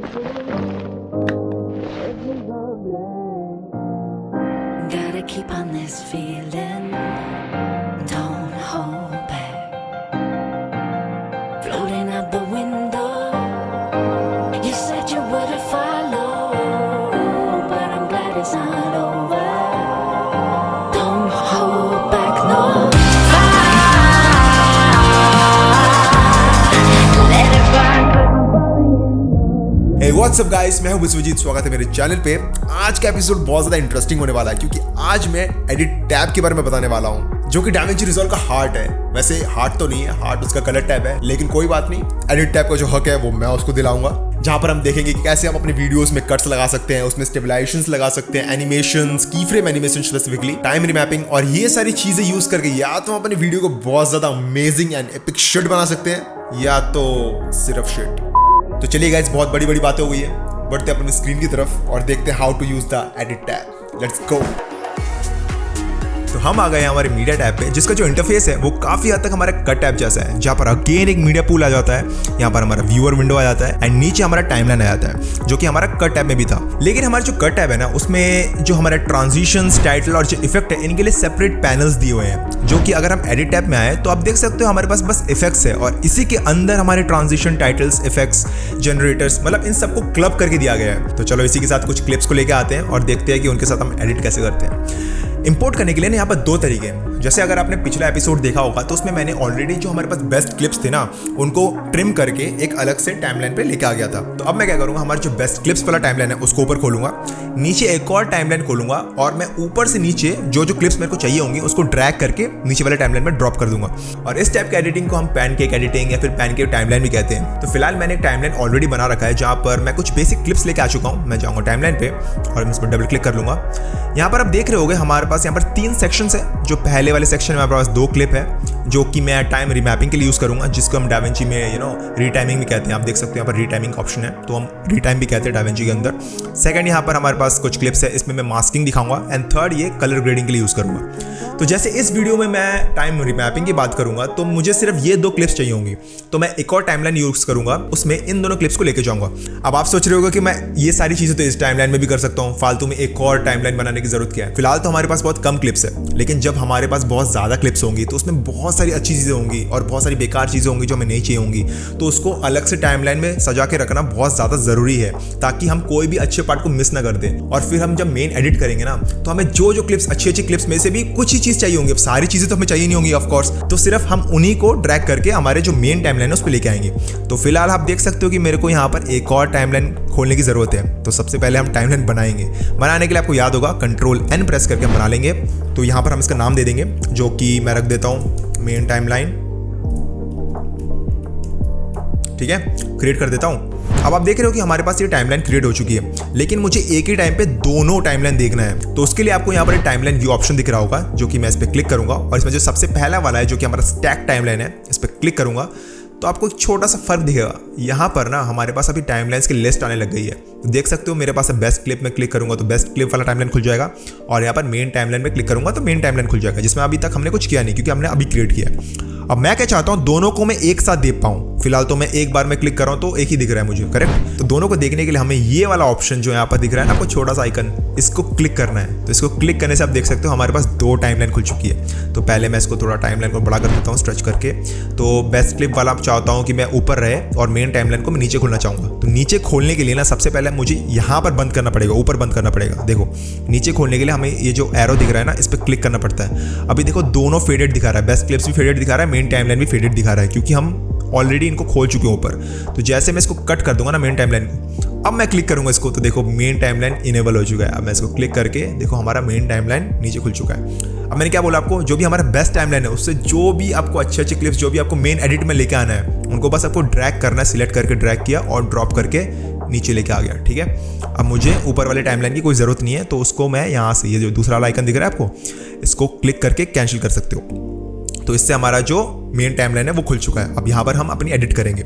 Gotta keep on this feeling. Don't hold back. Floating out the window. You said you wouldn't follow, but I'm glad it's not over. Don't hold back, no. Let it burn. Hey, what's up guys, मैं हूं विश्वजीत। स्वागत है मेरे channel पे। आज का episode बहुत ज़्यादा इंटरेस्टिंग होने वाला है क्योंकि आज मैं एडिट टैब के बारे में बताने वाला हूं, जो कि DaVinci Resolve का हार्ट है। वैसे हार्ट तो नहीं है, हार्ट उसका कलर टैब है, लेकिन कोई बात नहीं, एडिट टैब का जो हक है वो मैं उसको दिलाऊंगा, जहां पर हम देखेंगे कि कैसे हम अपने वीडियोस में कट्स लगा सकते हैं, उसमें स्टेबलाइजेशंस लगा सकते हैं, एनिमेशंस, की फ्रेम एनिमेशन स्पेसिफिकली, टाइम रिमैपिंग और ये सारी चीजें यूज करके या तो हम अपने वीडियो को बहुत ज्यादा अमेजिंग एंड एपिक शिट बना सकते हैं या तो सिर्फ शिट। तो चलिए गाइस, बहुत बड़ी बड़ी बातें हो गई है, बढ़ते अपनी स्क्रीन की तरफ और देखते हैं how to use the edit tab. Let's go. तो हम आ गए हैं हमारे मीडिया टैब पे, जिसका जो इंटरफेस है वो काफी हद तक हमारा कट टैब जैसा है, जहां पर अगेन एक मीडिया पूल आ जाता है, यहाँ पर हमारा व्यूअर विंडो आ जाता है एंड नीचे हमारा टाइमलाइन आ जाता है, जो कि हमारा कट टैब में भी था। लेकिन हमारा जो कट टैब है ना, उसमें जो हमारा ट्रांजिशंस, टाइटल और जो इफेक्ट है, इनके लिए सेपरेट पैनल्स दिए हुए हैं, जो कि अगर हम एडिट टैब में आए तो आप देख सकते हो हमारे पास बस इफेक्ट्स है और इसी के अंदर हमारे ट्रांजिशन, टाइटल्स, इफेक्ट्स, जनरेटर्स, मतलब इन सबको क्लब करके दिया गया है। तो चलो इसी के साथ कुछ क्लिप्स को लेके आते हैं और देखते हैं कि उनके साथ हम एडिट कैसे करते हैं। इंपोर्ट करने के लिए ना यहाँ पर दो तरीके हैं। जैसे अगर आपने पिछला एपिसोड देखा होगा तो उसमें मैंने ऑलरेडी जो हमारे पास बेस्ट क्लिप्स थे ना, उनको ट्रिम करके एक अलग से टाइमलाइन पे लेके आ गया था। तो अब मैं क्या करूँगा, हमारे जो बेस्ट क्लिप्स वाला टाइमलाइन है उसको ऊपर खोलूंगा, नीचे एक और टाइमलाइन खोलूंगा और मैं ऊपर से नीचे जो जो क्लिप्स मेरे को चाहिए होंगी उसको ड्रैग करके नीचे वाले टाइमलाइन में ड्रॉप कर दूंगा। और इस टाइप की एडिटिंग को हम पैनकेक एडिटिंग या फिर पैनकेक टाइमलाइन भी कहते हैं। तो फिलहाल मैंने एक टाइमलाइन ऑलरेडी बना रखा है, जहाँ पर मैं कुछ बेसिक क्लिप्स लेके आ चुका हूँ। मैं जाऊँगा टाइमलाइन पे और मैं इसमें डबल क्लिक कर लूंगा। यहाँ पर आप देख रहे होगे हमारे पास यहाँ पर 3 सेक्शंस है। जो पहले वाले सेक्शन में हमारे पास 2 क्लिप है, जो कि मैं टाइम रिमैपिंग के लिए यूज़ करूँगा, जिसको हम DaVinci में रीटाइमिंग भी कहते हैं। आप देख सकते हैं यहाँ पर रीटाइमिंग ऑप्शन है, तो हम रीटाइम भी कहते हैं DaVinci के अंदर। सेकंड, यहाँ पर हमारे पास कुछ क्लिप्स है, इसमें मैं मास्किंग दिखाऊंगा एंड थर्ड ये कलर ग्रेडिंग के लिए यूज़ करूँगा। तो जैसे इस वीडियो में मैं टाइम रिमैपिंग की बात करूँगा तो मुझे सिर्फ ये 2 क्लिप्स चाहिए होंगी, तो मैं एक और टाइमलाइन यूज़ करूँगा, उसमें इन दोनों क्लिप्स को लेके जाऊँगा। अब आप सोच रहे होगा कि मैं ये सारी चीज़ें तो इस टाइमलाइन में भी कर सकता हूँ, फालतू में एक और टाइमलाइन बनाने की जरूरत क्या है। फिलहाल तो हमारे पास बहुत कम क्लिप्स है, लेकिन जब हमारे पास बहुत ज़्यादा क्लिप्स होंगी तो उसमें बहुत सारी अच्छी चीज़ें होंगी और बहुत सारी बेकार चीज़ें होंगी जो हमें नहीं चाहिए होंगी। तो उसको अलग से टाइमलाइन में सजा के रखना बहुत ज़्यादा ज़रूरी है, ताकि हम कोई भी अच्छे पार्ट को मिस ना कर दें। और फिर हम जब मेन एडिट करेंगे ना, तो हमें जो जो क्लिप्स अच्छी क्लिप्स में से भी कुछ ही चीज़ चाहिए होंगी। अब सारी चीज़ें तो हमें चाहिए नहीं होंगी ऑफकोर्स, तो सिर्फ हम उन्हीं को ड्रैग करके हमारे जो मेन टाइमलाइन है उस पर लेके आएंगे। तो फिलहाल आप देख सकते हो कि मेरे को यहाँ पर एक और टाइमलाइन खोलने की ज़रूरत है। तो सबसे पहले हम टाइमलाइन बनाएंगे। बनाने के लिए आपको याद होगा Ctrl+N प्रेस करके हम बना लेंगे। तो यहाँ पर हम इसका नाम दे देंगे, जो कि मैं रख देता हूँ मेन टाइमलाइन। ठीक है, क्रिएट कर देता हूँ। अब आप देख रहे हो कि हमारे पास ये टाइमलाइन क्रिएट हो चुकी है, लेकिन मुझे एक ही टाइम पे दोनों टाइमलाइन देखना है। तो उसके लिए आपको यहाँ पर एक टाइमलाइन व्यू ऑप्शन दिख रहा होगा, जो कि मैं इस पर क्लिक करूंगा और इसमें जो सबसे पहला वाला है, जो कि हमारा स्टैक टाइमलाइन है, इस पर क्लिक करूंगा तो आपको एक छोटा सा फर्क दिखेगा। यहाँ पर ना हमारे पास अभी टाइमलाइंस की लिस्ट आने लग गई है। तो देख सकते हो मेरे पास बेस्ट क्लिप में क्लिक करूंगा तो बेस्ट क्लिप वाला टाइमलाइन खुल जाएगा, और यहाँ पर मेन टाइमलाइन में क्लिक करूंगा तो मेन टाइमलाइन खुल जाएगा, जिसमें अभी तक हमने कुछ किया नहीं क्योंकि हमने अभी क्रिएट किया है। अब मैं क्या चाहता हूँ, दोनों को मैं एक साथ देख पाऊँ। फिलहाल तो मैं एक बार में क्लिक कर रहा हूँ तो एक ही दिख रहा है मुझे, करेक्ट। तो दोनों को देखने के लिए हमें ये वाला ऑप्शन जो यहाँ पर दिख रहा है ना, आपको छोटा सा आइकन, इसको क्लिक करना है। तो इसको क्लिक करने से आप देख सकते हो हमारे पास 2 टाइमलाइन खुल चुकी है। तो पहले मैं इसको थोड़ा टाइमलाइन को बड़ा कर देता हूँ स्ट्रेच करके। तो बेस्ट क्लिप वाला चाहता हूँ कि मैं ऊपर रहे और मेन टाइमलाइन को मैं नीचे खोलना चाहूँगा। तो नीचे खोलने के लिए ना सबसे पहले मुझे यहाँ पर बंद करना पड़ेगा, ऊपर बंद करना पड़ेगा। देखो नीचे खोलने के लिए हमें ये जो एरो दिख रहा है ना, इस पर क्लिक करना पड़ता है। अभी देखो दोनों फेडेड दिखा रहा है, बेस्ट क्लिप्स भी फेडेड दिखा रहा है, मेन टाइमलाइन भी फेडेड दिखा रहा है, क्योंकि हम ऑलरेडी इनको खोल चुके हैं ऊपर। तो जैसे मैं इसको कट कर दूंगा ना मेन टाइमलाइन को, अब मैं क्लिक करूंगा इसको तो देखो मेन टाइमलाइन इनेबल हो चुका है। अब मैं इसको क्लिक करके देखो हमारा मेन टाइमलाइन नीचे खुल चुका है। अब मैंने क्या बोला आपको, जो भी हमारा बेस्ट टाइमलाइन है उससे जो भी आपको अच्छे क्लिप्स जो भी आपको मेन एडिट में लेके आना है, उनको बस आपको ड्रैग करना है। सिलेक्ट करके ड्रैग किया और ड्रॉप करके नीचे लेके आ गया। ठीक है, अब मुझे ऊपर वाले टाइमलाइन की कोई ज़रूरत नहीं है, तो उसको मैं यहाँ से ये जो दूसरा वाला आइकन दिख रहा है आपको, इसको क्लिक करके कैंसिल कर सकते हो। तो इससे हमारा जो मेन टाइमलाइन है वो खुल चुका है। अब यहाँ पर हम अपनी एडिट करेंगे,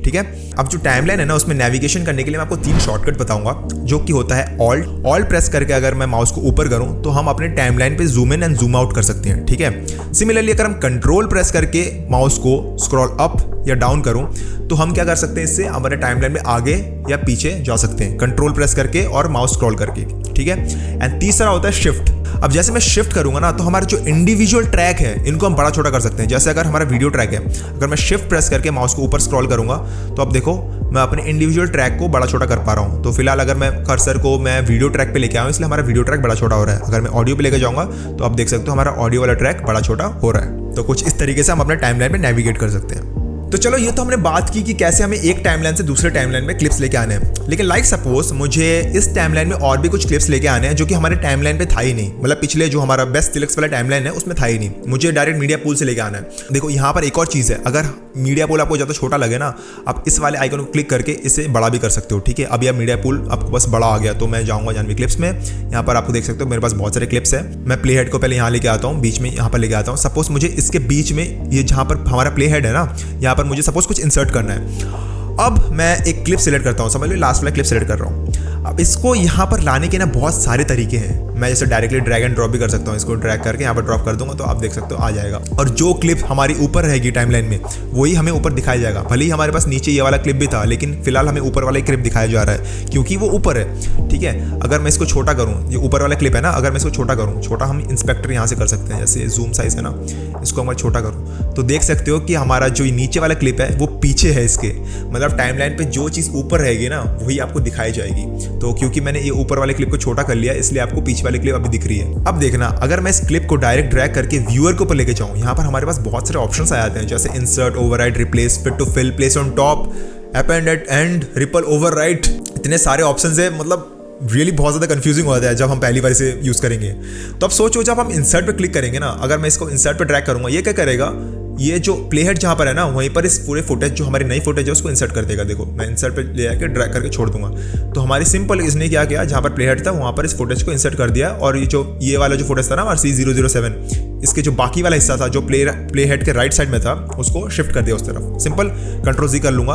ठीक है। अब जो टाइमलाइन है ना, उसमें नेविगेशन करने के लिए मैं आपको 3 शॉर्टकट बताऊंगा, जो कि होता है ऑल्ट प्रेस करके अगर मैं माउस को ऊपर करूं तो हम अपने टाइमलाइन पे zoom in and zoom out कर सकते हैं, ठीक है। सिमिलरली अगर हम कंट्रोल प्रेस करके माउस को स्क्रॉल अप या डाउन करूं तो हम क्या कर सकते हैं, इससे हमारे टाइमलाइन में आगे या पीछे जा सकते हैं, कंट्रोल प्रेस करके और माउस स्क्रॉल करके, ठीक है। एंड तीसरा होता है शिफ्ट। अब जैसे मैं शिफ्ट करूंगा ना, तो हमारे जो इंडिविजुअल ट्रैक है इनको हम बड़ा छोटा कर सकते हैं। जैसे अगर हमारा वीडियो ट्रैक है, अगर मैं शिफ्ट प्रेस करके माउस को ऊपर स्क्रॉल करूंगा तो अब देखो मैं अपने इंडिविजुअल ट्रैक को बड़ा छोटा कर पा रहा हूं। तो फिलहाल अगर मैं कर्सर को मैं वीडियो ट्रैक पे लेके आऊं, इसलिए हमारा वीडियो ट्रैक बड़ा छोटा हो रहा है। अगर मैं ऑडियो पे लेके जाऊंगा तो आप देख सकते हो हमारा ऑडियो वाला ट्रैक बड़ा छोटा हो रहा है। तो कुछ इस तरीके से हम अपने टाइमलाइन में नेविगेट कर सकते हैं। तो चलो, ये तो हमने बात की कि कैसे हमें एक टाइमलाइन से दूसरे टाइमलाइन में क्लिप्स लेके आने हैं। लेकिन लाइक सपोज मुझे इस टाइमलाइन में और भी कुछ क्लिप्स लेके आने हैं जो कि हमारे टाइमलाइन पे था ही नहीं। मतलब पिछले जो हमारा बेस्ट सिलेक्ट्स वाला टाइमलाइन है उसमें था ही नहीं। मुझे डायरेक्ट मीडिया पूल से लेके आना है। देखो यहाँ पर एक और चीज़ है, अगर मीडिया पूल आपको ज़्यादा छोटा लगे ना, आप इस वाले आइकन को क्लिक करके इसे बड़ा भी कर सकते हो, ठीक है। अब यह मीडिया पूल आपको बस बड़ा आ गया, तो मैं जाऊँगा जानवी क्लिप्स में। यहाँ पर आपको देख सकते हो मेरे पास बहुत सारे क्लिप्स है। मैं प्ले हेड को पहले यहाँ लेके आता हूँ, बीच में यहाँ पर लेके आता हूँ। सपोज मुझे इसके बीच में ये जहाँ पर हमारा प्ले हेड है ना, यहाँ पर मुझे सपोज कुछ इंसर्ट करना है। अब मैं एक क्लिप सिलेक्ट करता हूँ, समझ लो लास्ट वाला क्लिप सिलेक्ट कर रहा हूँ। अब इसको यहाँ पर लाने के ना बहुत सारे तरीके हैं। मैं जैसे डायरेक्टली ड्रैग एंड ड्रॉप भी कर सकता हूँ। इसको ड्रैग करके यहाँ पर ड्रॉप कर दूंगा तो आप देख सकते हो आ जाएगा। और जो क्लिप हमारी ऊपर रहेगी टाइमलाइन में वही हमें ऊपर दिखाया जाएगा। भले ही हमारे पास नीचे ये वाला क्लिप भी था, लेकिन फिलहाल हमें ऊपर वाला क्लिप दिखाया जा रहा है क्योंकि वो ऊपर है, ठीक है। अगर मैं इसको छोटा करूँ, ये ऊपर वाला क्लिप है ना, अगर मैं इसको छोटा करूँ, छोटा हम इंस्पेक्टर यहाँ से कर सकते हैं। जैसे जूम साइज है ना, इसको अगर छोटा करूँ तो देख सकते हो कि हमारा जो नीचे वाला क्लिप है वो पीछे है इसके। मतलब टाइमलाइन पे जो चीज़ ऊपर रहेगी ना वही आपको दिखाई जाएगी। तो क्योंकि मैंने ये ऊपर वाले क्लिप को छोटा कर लिया, इसलिए आपको पीछे वाली क्लिप अभी दिख रही है। अब देखना, अगर मैं इस क्लिप को डायरेक्ट ड्रैग करके व्यूअर के ऊपर लेके जाऊं, यहाँ पर हमारे पास बहुत सारे ऑप्शंस आ जाते हैं, जैसे insert, overwrite, replace, fit to fill, place on top, append at end, ripple, overwrite. इतने सारे ऑप्शंस है, मतलब रियली बहुत ज़्यादा कंफ्यूजिंग हो जाता है जब हम पहली बार इसे यूज़ करेंगे। तो अब सोचो, जब हम इंसर्ट पे क्लिक करेंगे ना, अगर मैं इसको इंसर्ट पे ड्रैग करूँगा, ये क्या करेगा, ये जो प्ले हेड जहाँ पर है ना, वहीं पर इस पूरे फुटेज जो हमारी नई फुटेज है उसको इंसर्ट कर देगा। देखो मैं इंसर्ट पे ले आके ड्रैग करके छोड़ दूंगा, तो हमारी सिंपल इसने क्या किया, जहाँ पर प्ले हेड था वहाँ पर इस फुटेज को इंसर्ट कर दिया। और ये वाला जो फुटेज था ना हमारा C007, इसके जो बाकी वाला हिस्सा था जो प्ले हेड के राइट साइड में था उसको शिफ्ट कर दिया उस तरफ। सिंपल Ctrl+Z कर लूँगा।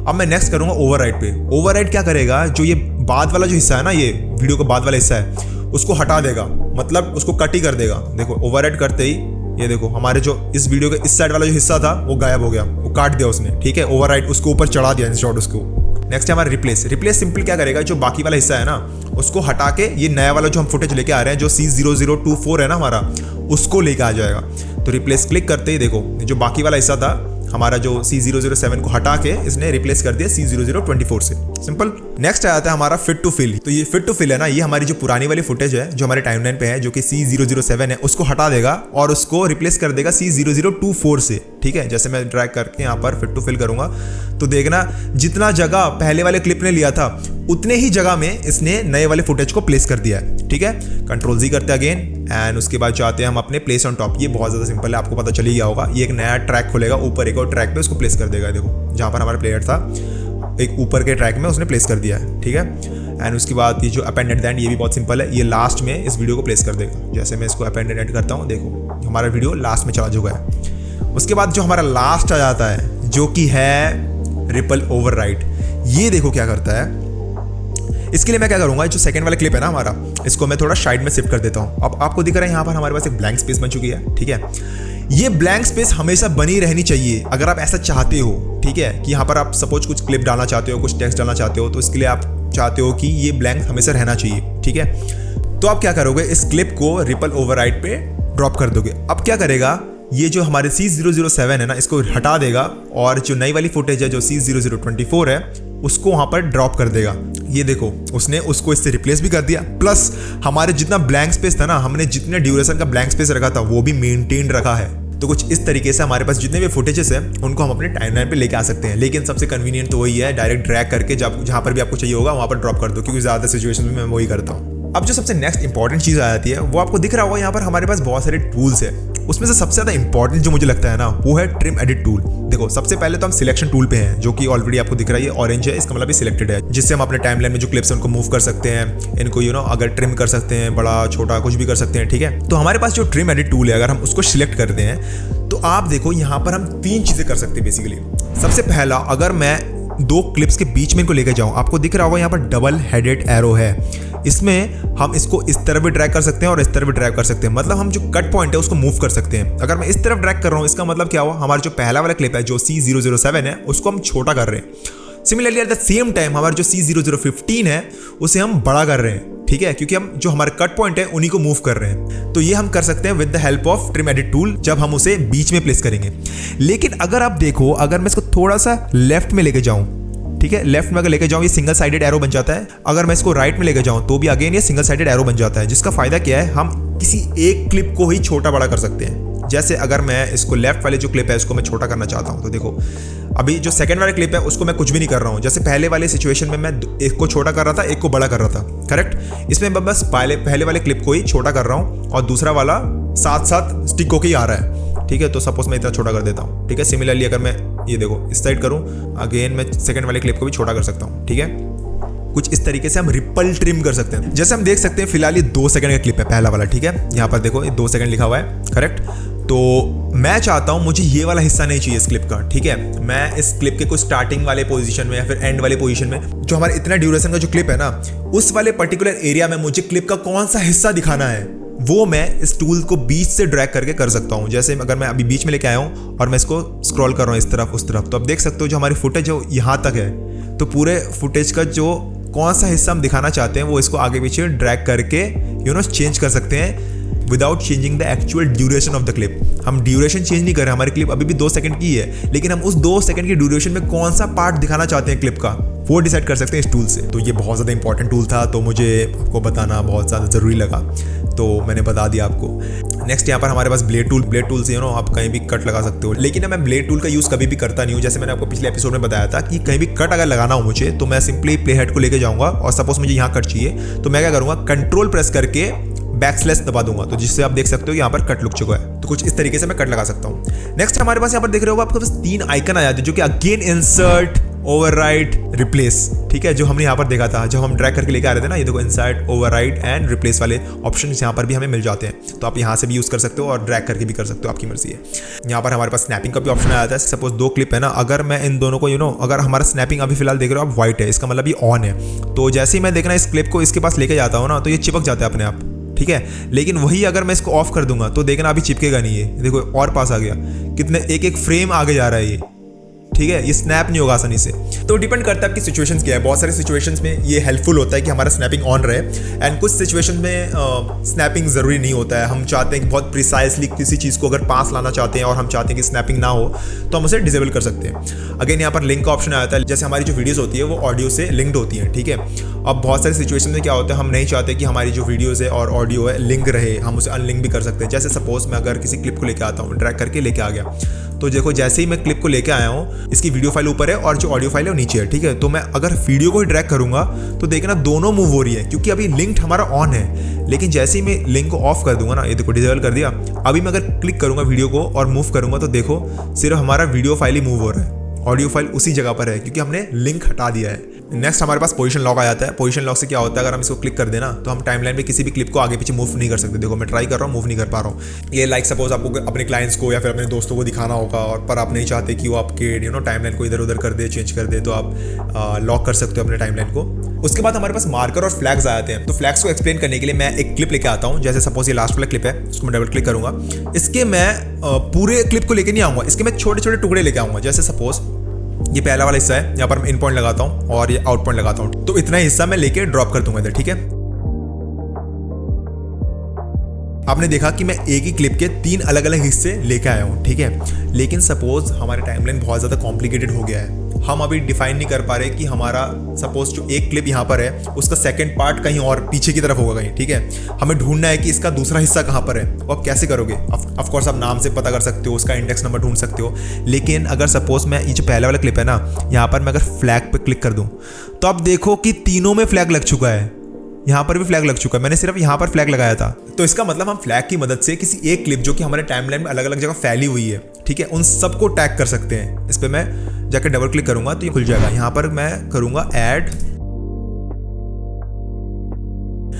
अब मैं नेक्स्ट करूँगा ओवरराइट पे। ओवरराइट क्या करेगा, जो ये बाद वाला जो हिस्सा है ना, ये वीडियो का बाद वाला हिस्सा है, उसको हटा देगा, मतलब उसको कट ही कर देगा। देखो ओवरराइट करते ही ये देखो हमारे जो इस वीडियो के इस साइड वाला जो हिस्सा था वो गायब हो गया, वो काट दिया उसने, ठीक है। ओवरराइट उसको ऊपर चढ़ा दिया इंस्टॉट उसको। नेक्स्ट है हमारा रिप्लेस। रिप्लेस सिंपल क्या करेगा, जो बाकी वाला हिस्सा है ना उसको हटा के ये नया वाला जो हम फुटेज लेके आ रहे हैं, जो C0024 है ना हमारा, उसको लेके आ जाएगा। तो रिप्लेस क्लिक करते ही देखो जो बाकी वाला हिस्सा था हमारा, जो C007 को हटा के इसने रिप्लेस कर दिया C0024 से। सिंपल। नेक्स्ट आ जाता है हमारा फिट टू फिल। तो ये फिट टू फिल है ना, ये हमारी जो पुरानी वाली फुटेज है जो हमारे टाइमलाइन पे है, जो कि C007 है, उसको हटा देगा और उसको रिप्लेस कर देगा C0024 से, ठीक है। जैसे मैं ड्रैग करके यहाँ पर फिट टू फिल करूंगा तो देखना जितना जगह पहले वाले क्लिप ने लिया था उतने ही जगह में इसने नए वाले फुटेज को प्लेस कर दिया है, ठीक है। Ctrl+Z करते हैं अगेन एंड उसके बाद जाते हैं हम अपने प्लेस ऑन टॉप। ये बहुत ज़्यादा सिंपल है, आपको पता चल ही गया होगा। ये एक नया ट्रैक खोलेगा ऊपर, एक और ट्रैक पे उसको प्लेस कर देगा। देखो जहाँ पर हमारा प्लेयर था एक ऊपर के ट्रैक में उसने प्लेस कर दिया है, ठीक है। एंड उसके बाद ये जो अपेंड एट द एंड, ये भी बहुत सिंपल है, ये लास्ट में इस वीडियो को प्लेस कर देगा। जैसे मैं इसको अपेंड एट करता हूँ, देखो हमारा वीडियो लास्ट में चला चुका है। उसके बाद जो हमारा लास्ट आ जाता है जो कि है रिपल ओवरराइट। ये देखो क्या करता है। इसके लिए मैं क्या करूंगा, जो सेकंड वाला क्लिप है ना हमारा, इसको मैं थोड़ा साइड में शिफ्ट कर देता हूं। अब आपको दिख रहा है यहाँ पर हमारे पास एक ब्लैंक स्पेस बन चुकी है, ठीक है। ये ब्लैंक स्पेस हमेशा बनी रहनी चाहिए अगर आप ऐसा चाहते हो, ठीक है, कि यहाँ पर आप सपोज कुछ क्लिप डालना चाहते हो, कुछ टेक्स्ट डालना चाहते हो, तो इसके लिए आप चाहते हो कि ये ब्लैंक हमेशा रहना चाहिए, ठीक है। तो आप क्या करोगे, इस क्लिप को रिपल ओवरराइट पे ड्रॉप कर दोगे। अब क्या करेगा, ये जो हमारे C007 है ना, इसको हटा देगा और जो नई वाली फुटेज है जो C0024 है उसको वहाँ पर ड्रॉप कर देगा। ये देखो उसने उसको इससे रिप्लेस भी कर दिया, प्लस हमारे जितना ब्लैंक स्पेस था ना, हमने जितने ड्यूरेशन का ब्लैंक स्पेस रखा था वो भी मेंटेन रखा है। तो कुछ इस तरीके से हमारे पास जितने भी फुटेजेस हैं उनको हम अपने टाइमलाइन पे लेके आ सकते हैं। लेकिन सबसे कन्वीनियंट तो वही है, डायरेक्ट ड्रैग करके जहाँ पर भी आपको चाहिए होगा वहाँ पर ड्रॉप कर दो, क्योंकि ज़्यादा सिचुएशन में मैं वही करता हूँ। अब जो सबसे नेक्स्ट इंपॉर्टेंट चीज़ आ जाती है वो आपको दिख रहा होगा, यहाँ पर हमारे पास बहुत सारे टूल्स है। उसमें से सबसे ज़्यादा इंपॉर्टेंट जो मुझे लगता है ना वो है ट्रिम एडिट टूल। देखो सबसे पहले तो हम सिलेक्शन टूल पे हैं, जो कि ऑलरेडी आपको दिख रहा है, ये ऑरेंज है, इसका मतलब ये सिलेक्टेड है, जिससे हम अपने टाइमलाइन में जो क्लिप्स हैं उनको मूव कर सकते हैं, इनको अगर ट्रिम कर सकते हैं, बड़ा छोटा कुछ भी कर सकते हैं, ठीक है। तो हमारे पास जो ट्रिम एडिट टूल है, अगर हम उसको सिलेक्ट करते हैं तो तो आप देखो यहाँ पर हम 3 चीजें कर सकते हैं बेसिकली। सबसे पहला, अगर मैं 2 क्लिप्स के बीच में इनको लेकर जाऊं, आपको दिख रहा होगा यहाँ पर डबल हेडेड एरो है, इसमें हम इसको इस तरफ भी ड्रैग कर सकते हैं और इस तरफ भी ड्रैग कर सकते हैं। मतलब हम जो कट पॉइंट है उसको मूव कर सकते हैं। अगर मैं इस तरफ ड्रैग कर रहा हूँ, इसका मतलब क्या हुआ, हमारा जो पहला वाला क्लिप है जो C007 है उसको हम छोटा कर रहे हैं। Similarly at the same time हमारा जो C0015 है उसे हम बड़ा कर रहे हैं, ठीक है, क्योंकि हम जो हमारे कट पॉइंट है उन्हीं को मूव कर रहे हैं। तो ये हम कर सकते हैं with the help of trim edit tool, जब हम उसे बीच में प्लेस करेंगे। लेकिन अगर आप देखो, अगर मैं इसको थोड़ा सा लेफ्ट में लेके जाऊं, ठीक है, लेफ्ट में अगर लेके जाऊं ये सिंगल साइडेड एरो बन जाता है। अगर मैं इसको राइट में लेके जाऊं तो भी अगेन ये सिंगल साइडेड एरो बन जाता है, जिसका फायदा क्या है, हम किसी एक क्लिप को ही छोटा बड़ा कर सकते हैं। जैसे अगर मैं इसको लेफ्ट वाले जो क्लिप है उसको मैं छोटा करना चाहता हूं, तो देखो अभी जो सेकंड वाला क्लिप है उसको मैं कुछ भी नहीं कर रहा हूं। जैसे पहले वाले सिचुएशन में मैं एक को छोटा कर रहा था, एक को बड़ा कर रहा था, करेक्ट। इसमें मैं बस पहले वाले क्लिप को ही छोटा कर रहा हूं और दूसरा वाला साथ साथ स्टिक होके ही आ रहा है, ठीक है। तो सपोज मैं इतना छोटा कर देता हूं, ठीक है। सिमिलरली अगर मैं ये देखो इस साइड करूं, अगेन मैं सेकंड वाले क्लिप को भी छोटा कर सकता हूं, ठीक है। कुछ इस तरीके से हम रिपल ट्रिम कर सकते हैं। जैसे हम देख सकते हैं फिलहाल ये 2 सेकंड का क्लिप है पहला वाला, ठीक है। यहाँ पर देखो ये 2 सेकंड लिखा हुआ है, करेक्ट। तो मैं चाहता हूं मुझे ये वाला हिस्सा नहीं चाहिए इस क्लिप का, ठीक है। मैं इस क्लिप के कुछ स्टार्टिंग वाले पोजीशन में या फिर एंड वाले पोजीशन में, जो हमारा इतना ड्यूरेशन का जो क्लिप है ना, उस वाले पर्टिकुलर एरिया में मुझे क्लिप का कौन सा हिस्सा दिखाना है, वो मैं इस टूल को बीच से ड्रैग करके कर सकता हूं। जैसे अगर मैं अभी बीच में लेके आया हूं और मैं इसको स्क्रॉल कर रहा हूं इस तरफ उस तरफ, तो आप देख सकते हो जो हमारी फुटेज जो यहाँ तक है, तो पूरे फुटेज का जो कौन सा हिस्सा हम दिखाना चाहते हैं वो इसको आगे पीछे ड्रैग करके चेंज कर सकते हैं without changing the actual duration of the clip. हम ड्यूरेशन चेंज नहीं कर रहे, हमारी क्लिप अभी भी 2 सेकंड की है, लेकिन हम उस 2 सेकंड की ड्यूरेशन में कौन सा पार्ट दिखाना चाहते हैं क्लिप का, वो डिसाइड कर सकते हैं इस टूल से। तो ये बहुत ज़्यादा इंपॉर्टेंट टूल था, तो मुझे आपको बताना बहुत ज़्यादा ज़रूरी लगा, तो मैंने बता दिया आपको। नेक्स्ट यहाँ पर हमारे पास ब्लेड टूल से आप कहीं भी कट लगा सकते हो, लेकिन मैं ब्लेड टूल का यूज़ कभी भी करता नहीं हूँ। जैसे मैंने आपको पिछले एपिसोड में बताया था कि कहीं भी कट अगर लगाना हो मुझे, तो मैं सिंपली प्ले हेड को लेके जाऊँगा और सपोज मुझे यहाँ कट चाहिए, तो मैं क्या करूँगा, कंट्रोल प्रेस करके बैकस्लैश दबा दूंगा, तो जिससे आप देख सकते हो यहाँ पर कट लुक चुका है। तो कुछ इस तरीके से मैं कट लगा सकता हूँ। नेक्स्ट हमारे पास यहाँ पर देख रहे हो आपके पास 3 आइकन आ जाते हैं, जो कि अगेन इंसर्ट, ओवरराइड, रिप्लेस, ठीक है, जो हमने यहाँ पर देखा था जब हम ड्रैग करके लेके आ रहे थे ना। ये देखो इंसर्ट, ओवरराइड एंड रिप्लेस वाले ऑप्शन यहाँ पर भी हमें मिल जाते हैं, तो आप यहाँ से भी यूज़ कर सकते हो और ड्रैग करके भी कर सकते हो, आपकी मर्जी है। यहाँ पर हमारे पास स्नैपिंग का भी ऑप्शन आ जाता है। सपोज 2 क्लिप है ना, अगर मैं इन दोनों को अगर हमारा स्नैपिंग अभी फिलहाल देख रहे हो आप व्हाइट है, इसका मतलब ये ऑन है, तो जैसे ही मैं देखना इस क्लिप को इसके पास लेके जाता हूँ ना, तो ये चिपक जाता है अपने आप, ठीक है। लेकिन वही अगर मैं इसको ऑफ कर दूंगा तो देखना अभी चिपकेगा नहीं, ये देखो और पास आ गया, कितने एक फ्रेम आगे जा रहा है ये, ठीक है। ये स्नैप नहीं होगा आसानी से। तो डिपेंड करता है आपकी सिचुएशंस क्या है। बहुत सारे सिचुएशंस में ये हेल्पफुल होता है कि हमारा स्नैपिंग ऑन रहे, एंड कुछ सिचुएशंस में स्नैपिंग ज़रूरी नहीं होता है। हम चाहते हैं कि बहुत प्रिसाइसली किसी चीज़ को अगर पास लाना चाहते हैं और हम चाहते हैं कि स्नैपिंग ना हो, तो हम उसे डिसेबल कर सकते हैं। अगेन यहाँ पर लिंक का ऑप्शन आता है। जैसे हमारी जो वीडियोज़ होती है वो ऑडियो से लिंक्ड होती हैं, ठीक है। अब बहुत सारी सिचुएशन में क्या होता है, हम नहीं चाहते कि हमारी जो वीडियोज़ है और ऑडियो है लिंक रहे, हम उसे अनलिंक भी कर सकते हैं। जैसे सपोज मैं अगर किसी क्लिप को लेकर आता हूँ, ड्रैग करके लेके आ गया, तो देखो जैसे ही मैं क्लिप को लेके आया हूँ, इसकी वीडियो फाइल ऊपर है और जो ऑडियो फाइल है वो नीचे है, ठीक है। तो मैं अगर वीडियो को ही ड्रैग करूंगा तो देखना दोनों मूव हो रही है, क्योंकि अभी लिंक हमारा ऑन है। लेकिन जैसे ही मैं लिंक को ऑफ कर दूंगा ना, ये देखो डिसेबल कर दिया, अभी मैं अगर क्लिक करूंगा वीडियो को और मूव करूंगा तो देखो सिर्फ हमारा वीडियो फाइल ही मूव हो रहा है, ऑडियो फाइल उसी जगह पर है, क्योंकि हमने लिंक हटा दिया है। नेक्स्ट हमारे पास पोजीशन लॉक आ जाता है। पोजीशन लॉक से क्या होता है, अगर हम इसको क्लिक कर देना तो हम टाइमलाइन पे किसी भी क्लिप को आगे पीछे मूव नहीं कर सकते। देखो मैं ट्राई कर रहा हूँ, मूव नहीं कर पा रहा हूँ। ये लाइक सपोज आपको अपने क्लाइंट्स को या फिर अपने दोस्तों को दिखाना होगा, और पर आप नहीं चाहते कि वो आपके टाइमलाइन को इधर उधर कर दे, चेंज कर दे, तो आप लॉक कर सकते हो अपने टाइमलाइन को। उसके बाद हमारे पास मार्कर और फ्लैग्स आ जाते हैं। तो फ्लैग्स को एक्सप्लेन करने के लिए मैं एक क्लिप लेके आता हूँ। जैसे सपोज ये लास्ट वाला क्लिप है, उसको मैं डबल क्लिक करूंगा। इसके मैं पूरे क्लिप को लेके नहीं आऊँगा, इसके मैं छोटे छोटे टुकड़े लेके आऊँगा। जैसे सपोज ये पहला वाला हिस्सा है, यहाँ पर मैं इन पॉइंट लगाता हूँ और ये आउट पॉइंट लगाता हूँ, तो इतना हिस्सा मैं लेके ड्रॉप कर दूंगा इधर, ठीक है। आपने देखा कि मैं एक ही क्लिप के 3 अलग अलग हिस्से लेके आया हूँ, ठीक है। लेकिन सपोज हमारे टाइमलाइन बहुत ज़्यादा कॉम्प्लिकेटेड हो गया है, हम अभी डिफाइन नहीं कर पा रहे कि हमारा सपोज जो एक क्लिप यहाँ पर है उसका सेकंड पार्ट कहीं और पीछे की तरफ होगा कहीं, ठीक है। हमें ढूंढना है कि इसका दूसरा हिस्सा कहाँ पर है। वो आप कैसे करोगे? ऑफ कोर्स आप नाम से पता कर सकते हो, उसका इंडेक्स नंबर ढूंढ सकते हो। लेकिन अगर सपोज मैं ये जो पहला वाला क्लिप है ना, यहाँ पर मैं अगर फ्लैग पे क्लिक कर दूँ तो आप देखो कि तीनों में फ्लैग लग चुका है। यहाँ पर भी फ्लैग लग चुका है, मैंने सिर्फ यहाँ पर फ्लैग लगाया था। तो इसका मतलब हम फ्लैग की मदद से किसी एक क्लिप जो कि हमारे टाइमलाइन में अलग अलग जगह फैली हुई है, ठीक है, उन सबको टैग कर सकते हैं। इस पर मैं जाकर डबल क्लिक करूंगा तो ये खुल जाएगा। यहाँ पर मैं करूंगा ऐड,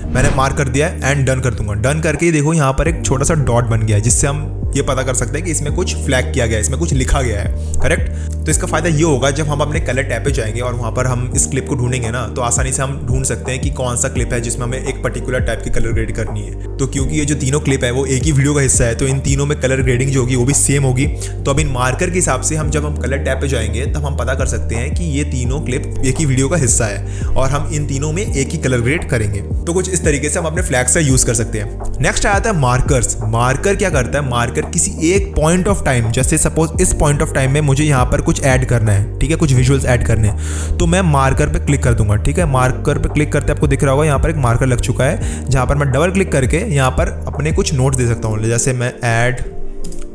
मैंने मार्क कर दिया है, एंड डन कर दूंगा। डन करके देखो यहाँ पर एक छोटा सा डॉट बन गया है, जिससे हम ये पता कर सकते हैं कि इसमें कुछ फ्लैग किया गया है, इसमें कुछ लिखा गया है, करेक्ट। तो इसका फायदा ये होगा जब हम अपने कलर टैब पे जाएंगे और वहाँ पर हम इस क्लिप को ढूंढेंगे ना, तो आसानी से हम ढूंढ सकते हैं कि कौन सा क्लिप है जिसमें हमें एक पर्टिकुलर टाइप की कलर ग्रेड करनी है। तो क्योंकि ये जो तीनों क्लिप है वो एक ही वीडियो का हिस्सा है, तो इन तीनों में कलर ग्रेडिंग जो होगी वो भी सेम होगी। तो अब इन मार्कर के हिसाब से हम जब हम कलर टैब पे जाएंगे तब हम पता कर सकते हैं कि ये तीनों क्लिप एक ही वीडियो का हिस्सा है और हम इन तीनों में एक ही कलर ग्रेड करेंगे। तो कुछ इस तरीके से हम अपने फ्लैग्स का यूज कर सकते हैं। नेक्स्ट आता है मार्कर्स। मार्कर क्या करता है, मार्कर किसी एक पॉइंट ऑफ टाइम, जैसे सपोज इस पॉइंट ऑफ टाइम में मुझे यहाँ पर कुछ ऐड करना है, ठीक है, कुछ विजुअल्स ऐड करने हैं, तो मैं मार्कर पे क्लिक कर दूंगा, ठीक है। मार्कर पे क्लिक करते आपको दिख रहा होगा यहाँ पर एक मार्कर लग चुका है, जहाँ पर मैं डबल क्लिक करके यहाँ पर अपने कुछ नोट्स दे सकता हूँ, जैसे मैं ऐड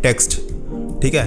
टेक्स्ट, ठीक है,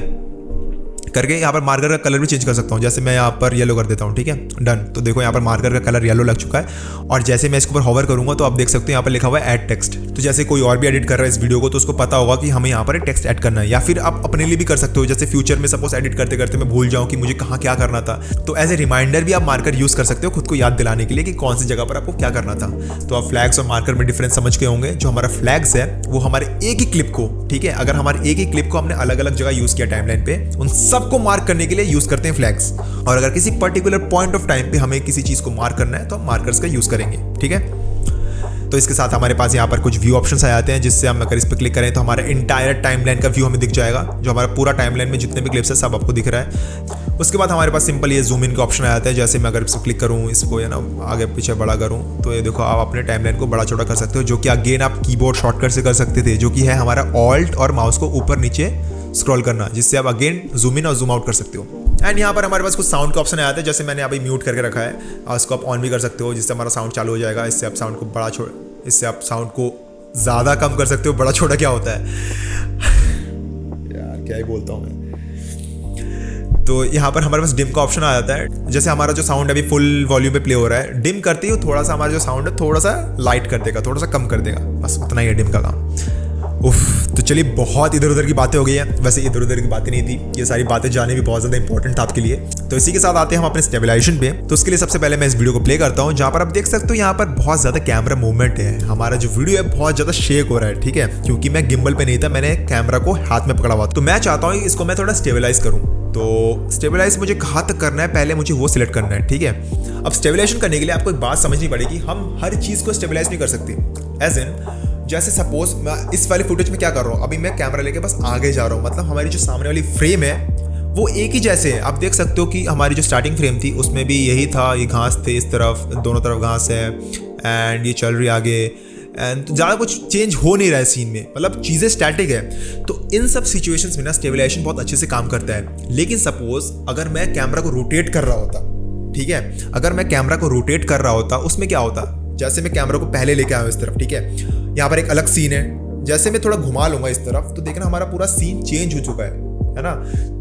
करके यहाँ पर मार्कर का कलर भी चेंज कर सकता हूँ। जैसे मैं यहाँ पर येलो कर देता हूँ, ठीक है, डन। तो देखो यहाँ पर मार्कर का कलर येलो लग चुका है और जैसे मैं इसके ऊपर होवर करूँगा तो आप देख सकते हो यहाँ पर लिखा हुआ है ऐड टेक्स्ट। तो जैसे कोई और भी एडिट कर रहा है इस वीडियो को तो उसको पता होगा कि हमें यहाँ पर एक टेक्स्ट ऐड करना है, या फिर आप अपने लिए भी कर सकते हो। जैसे फ्यूचर में सपोज एडिट करते करते मैं भूल जाऊँ कि मुझे कहाँ क्या करना था, तो एज ए रिमाइंडर भी आप मार्कर यूज़ कर सकते हो खुद को याद दिलाने के लिए कि कौन सी जगह पर आपको क्या करना था। तो आप फ्लैग्स और मार्कर में डिफरेंस समझ गए होंगे। जो हमारा फ्लैग्स है वो हमारे एक ही क्लिप को, ठीक है, अगर हमारे एक ही क्लिप को हमने अलग अलग जगह यूज़ किया टाइमलाइन पे, उन सबको मार्क करने के लिए यूज़ करते हैं फ्लैग्स। और अगर किसी पर्टिकुलर पॉइंट ऑफ टाइम पे हमें किसी चीज़ को मार्क करना है तो हम मार्कर्स का यूज़ करेंगे, ठीक है। तो इसके साथ हमारे पास यहाँ पर कुछ व्यू ऑप्शंस आ जाते हैं, जिससे हम अगर इस पर क्लिक करें तो हमारा इंटायर टाइमलाइन का व्यू हमें दिख जाएगा। जो हमारा पूरा टाइमलाइन में जितने भी क्लिप्स है सब आपको दिख रहा है। उसके बाद हमारे पास सिंपल ये जूम इन का ऑप्शन आ जाता है। जैसे मैं अगर इस पर क्लिक करूँ, इसको या ना आगे पीछे बड़ा करूँ, तो ये देखो आप अपने टाइमलाइन को बड़ा छोटा कर सकते हो, जो कि अगेन आप कीबोर्ड शॉर्टकट से कर सकते थे, जो कि है हमारा ऑल्ट और माउस को ऊपर नीचे स्क्रॉल करना, जिससे आप अगेन जूम इन और जूम आउट कर सकते हो। एंड यहाँ पर हमारे पास कुछ साउंड का ऑप्शन आता है, जैसे मैंने अभी म्यूट करके रखा है, उसको आप ऑन भी कर सकते हो, जिससे हमारा साउंड चालू हो जाएगा। इससे आप साउंड को इससे आप साउंड को ज़्यादा कम कर सकते हो। बड़ा छोटा क्या होता है यार, क्या ही बोलता हूँ मैं। तो यहाँ पर हमारे पास डिम का ऑप्शन आ जाता है। जैसे हमारा जो साउंड अभी फुल वॉल्यूम पे प्ले हो रहा है, डिम करते ही थोड़ा सा हमारा जो साउंड है थोड़ा सा लाइट कर देगा, थोड़ा सा कम कर देगा, बस उतना ही है डिम का काम। उफ, तो चलिए बहुत इधर उधर की बातें हो गई हैं। वैसे इधर उधर की बातें नहीं थी, ये सारी बातें जाने भी बहुत ज़्यादा इंपॉर्टेंट था आपके लिए। तो इसी के साथ आते हैं हम अपने स्टेबलाइजेशन पे। तो उसके लिए सबसे पहले मैं इस वीडियो को प्ले करता हूँ, जहाँ पर आप देख सकते हो यहाँ पर बहुत ज़्यादा कैमरा मूवमेंट है। हमारा जो वीडियो है बहुत ज़्यादा शेक हो रहा है, ठीक है, क्योंकि मैं गिम्बल पे नहीं था, मैंने कैमरा को हाथ में पकड़ा हुआ। तो मैं चाहता हूँ इसको मैं थोड़ा स्टेबलाइज करूँ। तो स्टेबलाइज मुझे कहाँ तक करना है, पहले मुझे वो सिलेक्ट करना है, ठीक है। अब स्टेबलाइजेशन करने के लिए आपको एक बात समझनी पड़ेगी, हम हर चीज़ को स्टेबलाइज नहीं कर सकते। एज इन जैसे सपोज मैं इस वाली फुटेज में क्या कर रहा हूँ, अभी मैं कैमरा लेके बस आगे जा रहा हूँ, मतलब हमारी जो सामने वाली फ्रेम है वो एक ही जैसे है। आप देख सकते हो कि हमारी जो स्टार्टिंग फ्रेम थी उसमें भी यही था, ये घास थे, इस तरफ दोनों तरफ घास है एंड ये चल रही आगे, एंड ज़्यादा कुछ चेंज हो नहीं रहा है सीन में, मतलब चीज़ें स्टैटिक है। तो इन सब सिचुएशंस में ना स्टेबलाइजेशन बहुत अच्छे से काम करता है। लेकिन सपोज अगर मैं कैमरा को रोटेट कर रहा होता, ठीक है, अगर मैं कैमरा को रोटेट कर रहा होता, उसमें क्या होता, जैसे मैं कैमरा को पहले लेके आया हूँ इस तरफ, ठीक है, यहाँ पर एक अलग सीन है, जैसे मैं थोड़ा घुमा लूंगा इस तरफ तो देखना हमारा पूरा सीन चेंज हो चुका है ना।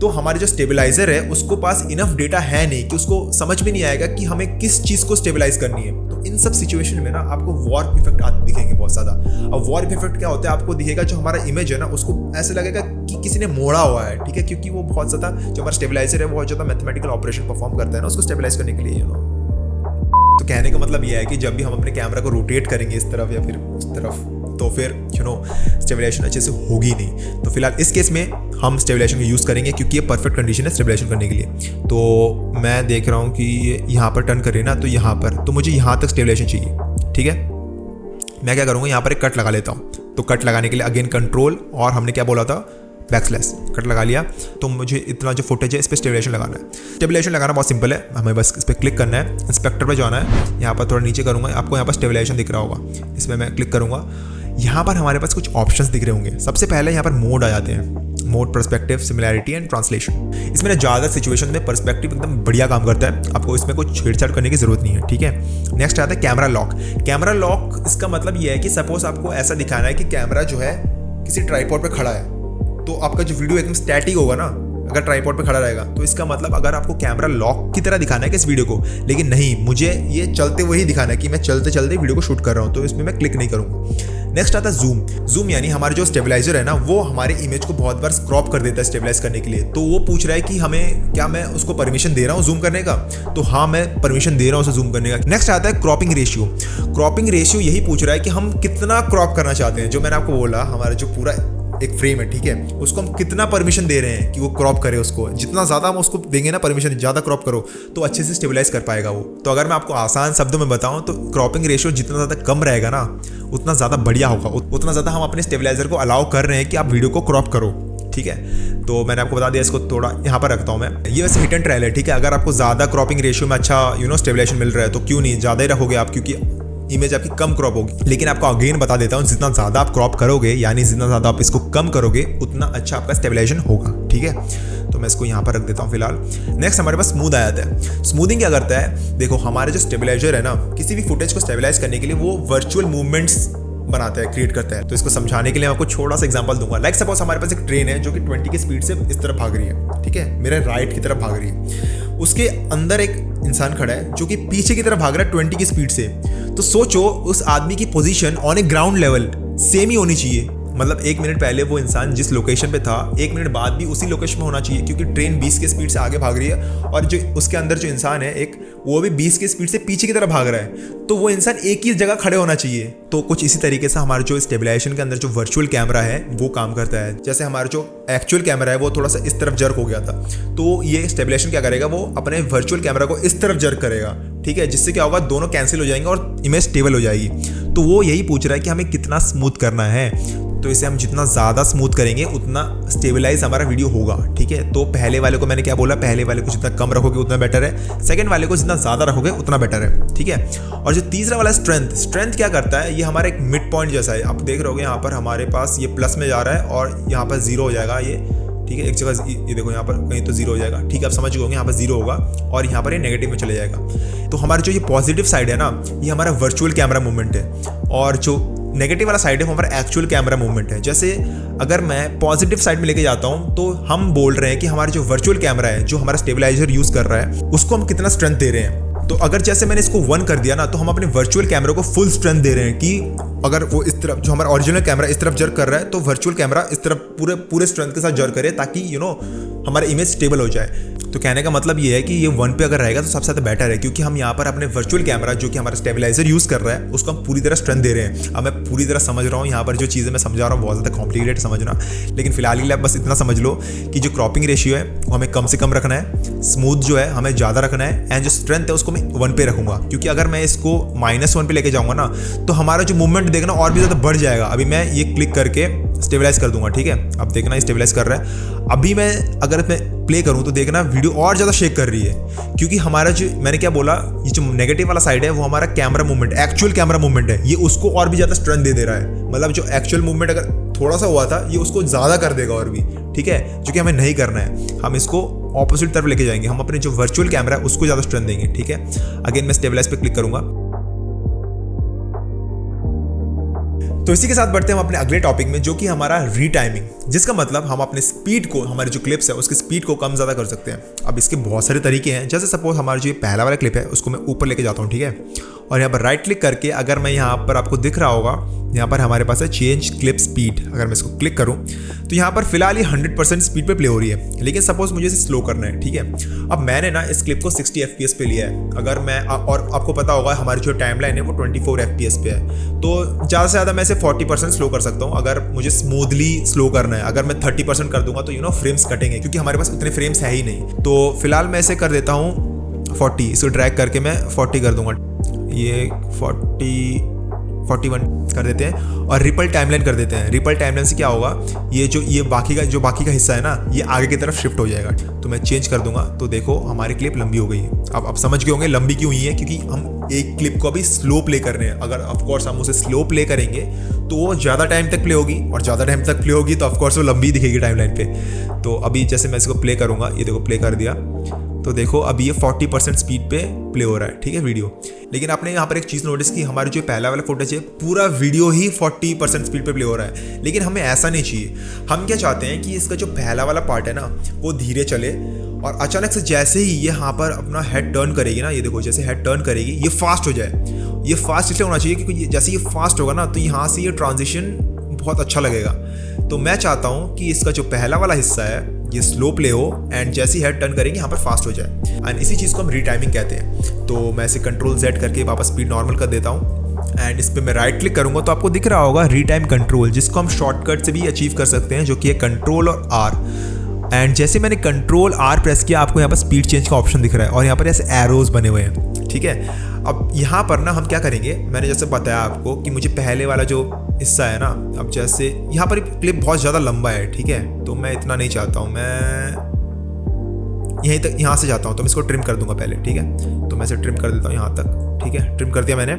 तो हमारे जो स्टेबलाइजर है उसको पास इनफ डेटा है नहीं कि उसको समझ में नहीं आएगा कि हमें किस चीज़ को स्टेबलाइज करनी है। तो इन सब सिचुएशन में ना आपको वार्प इफेक्ट दिखेंगे बहुत ज़्यादा। अब वार्प इफेक्ट क्या होता है, आपको दिखेगा जो हमारा इमेज है ना उसको ऐसे लगेगा कि किसी ने मोड़ा हुआ है, ठीक है, क्योंकि वो बहुत ज़्यादा जो हमारा स्टेबलाइजर है बहुत ज़्यादा मैथमेटिकल ऑपरेशन परफॉर्म करता है ना उसको स्टेबलाइज करने के लिए, यू नो। तो कहने का मतलब ये है कि जब भी हम अपने कैमरा को रोटेट करेंगे इस तरफ या फिर उस तरफ, तो फिर यू नो स्टेबलाइजेशन अच्छे से होगी नहीं। तो फिलहाल इस केस में हम स्टेबलाइजेशन का यूज़ करेंगे क्योंकि ये परफेक्ट कंडीशन है स्टेबलाइजेशन करने के लिए। तो मैं देख रहा हूँ कि यहाँ पर टर्न करे ना, तो यहाँ पर तो मुझे यहाँ तक स्टेबलाइजेशन चाहिए, ठीक है। मैं क्या करूँगा, यहाँ पर एक कट लगा लेता हूँ। तो कट लगाने के लिए अगेन कंट्रोल और हमने क्या बोला था, बैकस्लैश, कट लगा लिया। तो मुझे इतना जो फुटेज है इस पर स्टेबलाइजेशन लगाना है। स्टेबलाइजेशन लगाना बहुत सिंपल है, हमें बस इस पर क्लिक करना है, इंस्पेक्टर पे जाना है, यहाँ पर थोड़ा नीचे करूँगा, आपको यहाँ पर स्टेबलाइजेशन दिख रहा होगा, इसमें मैं क्लिक करूँगा। यहाँ पर हमारे पास कुछ ऑप्शंस दिख रहे होंगे। सबसे पहले यहाँ पर मोड आ जाते हैं, mode, perspective, similarity and translation. इसमें ना ज़्यादा सिचुएशन में पर्सपेक्टिव एकदम बढ़िया काम करता है, आपको इसमें कुछ छेड़छाड़ करने की जरूरत नहीं है, ठीक है। नेक्स्ट आता है कैमरा लॉक। कैमरा लॉक इसका मतलब ये है कि सपोज आपको ऐसा दिखाना है कि कैमरा जो है किसी ट्राइपॉड पे खड़ा है, तो आपका जो वीडियो एकदम स्टैटिक होगा ना अगर ट्राइपॉड पे खड़ा रहेगा। तो इसका मतलब अगर आपको कैमरा लॉक की तरह दिखाना है कि इस वीडियो को, लेकिन नहीं, मुझे ये चलते हुए ही दिखाना है कि मैं चलते चलते वीडियो को शूट कर रहा हूँ, तो इसमें मैं क्लिक नहीं करूँगा। नेक्स्ट आता है जूम। जूम यानी हमारा जो स्टेबलाइजर है ना वो हमारे इमेज को बहुत बार क्रॉप कर देता है स्टेबलाइज करने के लिए। तो वो पूछ रहा है कि हमें क्या मैं उसको परमिशन दे रहा हूँ जूम करने का, तो हाँ मैं परमिशन दे रहा हूँ उसे जूम करने का। नेक्स्ट आता है क्रॉपिंग रेशियो। क्रॉपिंग रेशियो यही पूछ रहा है कि हम कितना क्रॉप करना चाहते हैं। जो मैंने आपको बोला, हमारा जो पूरा एक फ्रेम है, ठीक है, उसको हम कितना परमिशन दे रहे हैं कि वो क्रॉप करे उसको, जितना ज़्यादा हम उसको देंगे ना परमिशन, ज़्यादा क्रॉप करो तो अच्छे से स्टेबलाइज कर पाएगा वो। तो अगर मैं आपको आसान शब्दों में बताऊं तो क्रॉपिंग रेशियो जितना ज़्यादा कम रहेगा ना उतना ज़्यादा बढ़िया होगा, उतना ज़्यादा हम अपने स्टेबलाइजर को अलाउ कर रहे हैं कि आप वीडियो को क्रॉप करो, ठीक है। तो मैंने आपको बता दिया, इसको थोड़ा यहाँ पर रखता हूँ मैं। ये वैसे हिट एंड ट्रायल है, ठीक है। अगर आपको ज़्यादा क्रॉपिंग रेशियो में अच्छा स्टेबलाइजेशन मिल रहा है तो क्यों नहीं, ज़्यादा ही रखोगे आप, क्योंकि इमेज आपकी कम क्रॉप होगी। लेकिन आपको अगेन बता देता हूँ, जितना ज़्यादा आप क्रॉप करोगे यानी जितना ज़्यादा आप इसको कम करोगे उतना अच्छा आपका स्टेबलाइजेशन होगा, ठीक है। तो मैं इसको यहाँ पर रख देता हूँ फिलहाल। नेक्स्ट हमारे पास स्मूथ आ जाता है। स्मूथिंग क्या करता है, देखो हमारे जो स्टेबलाइजर है ना, किसी भी फुटेज को स्टेबलाइज करने के लिए वो वर्चुअल मूवमेंट्स बनाता है, क्रिएट करता है। तो इसको समझाने के लिए मैं आपको छोटा सा एग्जांपल दूंगा। लाइक सपोज हमारे पास एक ट्रेन है जो कि 20 की स्पीड से इस तरफ भाग रही है, ठीक है, मेरे राइट की तरफ भाग रही है। उसके अंदर एक इंसान खड़ा है जो कि पीछे की तरफ भाग रहा है 20 की स्पीड से। तो सोचो उस आदमी की position on a ground level same ही होनी चाहिए, मतलब 1 मिनट पहले वो इंसान जिस लोकेशन पे था 1 मिनट बाद भी उसी लोकेशन में होना चाहिए, क्योंकि ट्रेन 20 की स्पीड से आगे भाग रही है और जो उसके अंदर जो इंसान है एक, वो भी 20 की स्पीड से पीछे की तरफ भाग रहा है। तो वो इंसान एक ही जगह खड़े होना चाहिए। तो कुछ इसी तरीके से हमारे जो स्टेबलाइजेशन के अंदर जो वर्चुअल कैमरा है वो काम करता है। जैसे हमारा जो एक्चुअल कैमरा है वो थोड़ा सा इस तरफ जर्क हो गया था, तो ये स्टेबलाइजेशन क्या करेगा, वो अपने वर्चुअल कैमरा को इस तरफ जर्क करेगा, ठीक है, जिससे क्या होगा, दोनों कैंसिल हो जाएंगे और इमेज स्टेबल हो जाएगी। तो वो यही पूछ रहा है कि हमें कितना स्मूथ करना है। तो इसे हम जितना ज़्यादा स्मूथ करेंगे उतना स्टेबलाइज हमारा वीडियो होगा, ठीक है। तो पहले वाले को मैंने क्या बोला, पहले वाले को जितना कम रखोगे उतना बेटर है, सेकंड वाले को जितना ज़्यादा रखोगे उतना बेटर है, ठीक है। और जो तीसरा वाला स्ट्रेंथ क्या करता है, ये हमारा एक मिड पॉइंट जैसा है। आप देख रहे होगे यहाँ पर हमारे पास ये प्लस में जा रहा है और यहाँ पर जीरो हो जाएगा ये, ठीक है। एक जगह ये देखो यहाँ पर कहीं तो जीरो हो जाएगा, ठीक है, आप समझ गए होंगे, यहाँ पर जीरो होगा और यहाँ पर ये नेगेटिव में चले जाएगा। तो हमारा जो ये पॉजिटिव साइड है ना, ये हमारा वर्चुअल कैमरा मूवमेंट है, और जो नेगेटिव वाला साइड है वो हमारा एक्चुअल कैमरा मूवमेंट है। जैसे अगर मैं पॉजिटिव साइड में लेके जाता हूँ तो हम बोल रहे हैं कि हमारा जो वर्चुअल कैमरा है, जो हमारा स्टेबलाइजर यूज़ कर रहा है, उसको हम कितना स्ट्रेंथ दे रहे हैं। तो अगर जैसे मैंने इसको 1 कर दिया ना, तो हम अपने वर्चुअल कैमरा को फुल स्ट्रेंथ दे रहे हैं कि अगर वो इस तरफ, जो हमारा ओरिजिनल कैमरा इस तरफ जर्क कर रहा है, तो वर्चुअल कैमरा इस तरफ पूरे स्ट्रेंथ के साथ जर्क करे, ताकि हमारा इमेज स्टेबल हो जाए। तो कहने का मतलब ये है कि ये 1 पे अगर रहेगा तो सबसे ज़्यादा बेटर है, क्योंकि हम यहाँ पर अपने वर्चुअल कैमरा जो कि हमारा स्टेबलाइजर यूज़ कर रहा है उसको हम पूरी तरह स्ट्रेंथ दे रहे हैं। अब मैं पूरी तरह समझ रहा हूँ, यहाँ पर जो चीज़ें मैं समझा रहा हूँ बहुत ज़्यादा कॉम्प्लिकेटेड समझना, लेकिन फिलहाल के लिए आप बस इतना समझ लो कि जो क्रॉपिंग रेशियो है वो हमें कम से कम रखना है, स्मूथ जो है हमें ज़्यादा रखना है, एंड जो स्ट्रेंथ है उसको मैं 1 पे रखूँगा, क्योंकि अगर मैं इसको -1 पे लेके जाऊँगा ना तो हमारा जो मूवमेंट देखना और भी ज़्यादा बढ़ जाएगा। अभी मैं ये क्लिक करके स्टेबलाइज कर दूंगा, ठीक है, अब देखना स्टेबलाइज कर रहा है। अभी मैं अगर मैं प्ले करूं तो देखना वीडियो और ज़्यादा शेक कर रही है, क्योंकि हमारा जो मैंने क्या बोला, ये जो नेगेटिव वाला साइड है वो हमारा camera movement, actual camera movement है, ये उसको और भी ज़्यादा स्ट्रेंथ दे रहा है। मतलब जो एक्चुअल मूवमेंट अगर थोड़ा सा हुआ था, ये उसको ज़्यादा कर देगा और भी, ठीक है, जो कि हमें नहीं करना है। हम इसको ऑपोजिट तरफ लेके जाएंगे, हम अपने जो वर्चुअल कैमरा है उसको ज़्यादा स्ट्रेंथ देंगे, ठीक है। अगेन मैं स्टेबलाइज पे क्लिक करूंगा। तो इसी के साथ बढ़ते हैं हम अपने अगले टॉपिक में, जो कि हमारा रीटाइमिंग, जिसका मतलब हम अपने स्पीड को, हमारे जो क्लिप्स है उसकी स्पीड को कम ज़्यादा कर सकते हैं। अब इसके बहुत सारे तरीके हैं। जैसे सपोज हमारा जो ये पहला वाला क्लिप है उसको मैं ऊपर लेके जाता हूँ, ठीक है, और यहाँ पर राइट क्लिक करके, अगर मैं यहाँ पर आपको दिख रहा होगा, यहाँ पर हमारे पास है चेंज क्लिप स्पीड। अगर मैं इसको क्लिक करूँ तो यहाँ पर फिलहाल ये 100% स्पीड पे प्ले हो रही है, लेकिन सपोज मुझे इसे स्लो करना है, ठीक है। अब मैंने ना इस क्लिप को 60 FPS पे लिया है। अगर मैं, और आपको पता होगा हमारी जो टाइमलाइन है वो 24 FPS पे है, तो ज़्यादा से ज़्यादा मैं इसे 40% स्लो कर सकता हूँ अगर मुझे स्मूथली स्लो करना है। अगर मैं 30% कर दूंगा तो फ्रेम्स कटेंगे, क्योंकि हमारे पास उतने फ्रेम्स है ही नहीं। तो फिलहाल मैं इसे कर देता हूँ 40, इसको ड्रैग करके मैं 40 कर दूंगा, ये 41 कर देते हैं, और रिपल टाइमलाइन कर देते हैं। रिपल टाइमलाइन से क्या होगा, ये बाकी का हिस्सा है ना, ये आगे की तरफ शिफ्ट हो जाएगा। तो मैं चेंज कर दूंगा, तो देखो हमारी क्लिप लंबी हो गई है। अब समझ गए होंगे लंबी क्यों हुई है, क्योंकि हम एक क्लिप को अभी स्लो प्ले कर रहे हैं। अगर ऑफकोर्स हम उसे स्लो प्ले करेंगे तो वो ज़्यादा टाइम तक प्ले होगी, और ज़्यादा टाइम तक प्ले होगी तो ऑफकोर्स वो लंबी दिखेगी टाइमलाइन पे। तो अभी जैसे मैं इसको प्ले करूँगा, ये देखो प्ले कर दिया, तो देखो अभी ये 40% स्पीड पे प्ले हो रहा है, ठीक है, वीडियो। लेकिन आपने यहाँ पर एक चीज़ नोटिस की, हमारे जो पहला वाला फुटेज है पूरा वीडियो ही 40% स्पीड पे प्ले हो रहा है। लेकिन हमें ऐसा नहीं चाहिए। हम क्या चाहते हैं कि इसका जो पहला वाला पार्ट है ना वो धीरे चले, और अचानक से जैसे ही ये यहाँ पर अपना हेड टर्न करेगी ना, ये देखो जैसे हेड टर्न करेगी ये फास्ट हो जाए। ये फास्ट इसलिए होना चाहिए क्योंकि जैसे ये फास्ट होगा ना तो यहाँ से ये ट्रांजिशन बहुत अच्छा लगेगा। तो मैं चाहता हूँ कि इसका जो पहला वाला हिस्सा है ये स्लो प्ले हो, एंड जैसे ही हेड टर्न करेंगे यहाँ पर फास्ट हो जाए, एंड इसी चीज़ को हम रीटाइमिंग कहते हैं। तो मैं इसे Ctrl Z करके वापस स्पीड नॉर्मल कर देता हूँ, एंड इस पर मैं राइट क्लिक करूंगा तो आपको दिख रहा होगा रीटाइम कंट्रोल, जिसको हम शॉर्टकट से भी अचीव कर सकते हैं, जो कि है कंट्रोल और आर। एंड जैसे मैंने कंट्रोल आर प्रेस किया, आपको यहाँ पर स्पीड चेंज का ऑप्शन दिख रहा है और यहाँ पर ऐसे एरोज बने हुए हैं, ठीक है। अब यहाँ पर ना हम क्या करेंगे, मैंने जैसे बताया आपको कि मुझे पहले वाला जो हिस्सा है ना, अब जैसे यहाँ पर क्लिप बहुत ज़्यादा लंबा है, ठीक है, तो मैं इतना नहीं चाहता हूँ, मैं यहीं तक यहाँ से जाता हूँ, तो मैं इसको ट्रिम कर दूंगा पहले, ठीक है। तो मैं इसे ट्रिम कर देता हूँ यहाँ तक, ठीक है, ट्रिम कर दिया मैंने।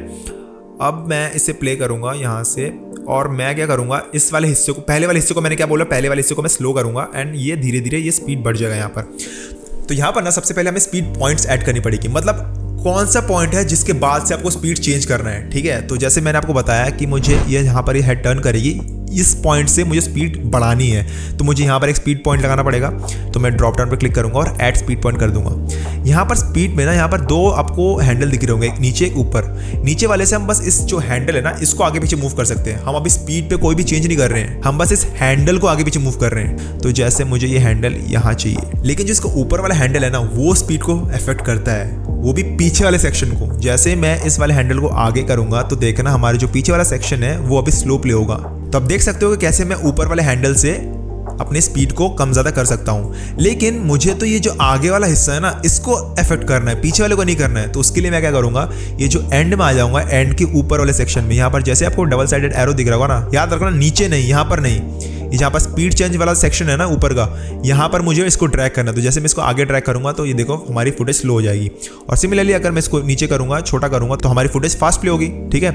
अब मैं इसे प्ले करूँगा यहाँ से और मैं क्या करूँगा, इस वाले हिस्से को, पहले वाले हिस्से को मैंने क्या बोला, पहले वाले हिस्से को मैं स्लो करूँगा एंड ये धीरे धीरे ये स्पीड बढ़ जाएगा यहाँ पर। तो यहाँ पर ना सबसे पहले हमें स्पीड पॉइंट्स ऐड करनी पड़ेगी, मतलब कौन सा पॉइंट है जिसके बाद से आपको स्पीड चेंज करना है, ठीक है। तो जैसे मैंने आपको बताया कि मुझे ये यहाँ पर ये हेड टर्न करेगी, इस पॉइंट से मुझे स्पीड बढ़ानी है, तो मुझे यहाँ पर एक स्पीड पॉइंट लगाना पड़ेगा। तो मैं ड्रॉप डाउन पर क्लिक करूँगा और ऐड स्पीड पॉइंट कर दूंगा। यहाँ पर स्पीड में ना यहाँ पर दो आपको हैंडल दिख रहे होंगे, एक नीचे एक ऊपर। नीचे वाले से हम बस इस जो हैंडल है ना, इसको आगे पीछे मूव कर सकते हैं। हम अभी स्पीड पे कोई भी चेंज नहीं कर रहे हैं, हम बस इस हैंडल को आगे पीछे मूव कर रहे हैं। तो जैसे मुझे ये हैंडल यहाँ चाहिए, लेकिन जो इसका ऊपर वाला हैंडल है ना, वो स्पीड को अफेक्ट करता है, वो भी पीछे वाले सेक्शन को। जैसे मैं इस वाले हैंडल को आगे करूंगा तो देखना हमारे जो पीछे वाला सेक्शन है वो अभी स्लो प्ले होगा। तो अब देख सकते हो कि कैसे मैं ऊपर वाले हैंडल से अपने स्पीड को कम ज़्यादा कर सकता हूँ। लेकिन मुझे तो ये जो आगे वाला हिस्सा है ना, इसको अफेक्ट करना है, पीछे वाले को नहीं करना है। तो उसके लिए मैं क्या करूँगा, ये जो एंड में आ जाऊँगा, एंड के ऊपर वाले सेक्शन में, यहाँ पर जैसे आपको डबल साइडेड एरो दिख रहा होगा ना, याद रखना नीचे नहीं, यहाँ पर नहीं, ये जहाँ पर स्पीड चेंज वाला सेक्शन है ना ऊपर का, यहाँ पर मुझे इसको ड्रैग करना है। तो जैसे मैं इसको आगे ड्रैग करूँगा तो ये देखो हमारी फुटेज स्लो हो जाएगी। और सिमिलरली अगर मैं इसको नीचे करूँगा, छोटा करूँगा, तो हमारी फुटेज फास्ट प्ले होगी, ठीक है।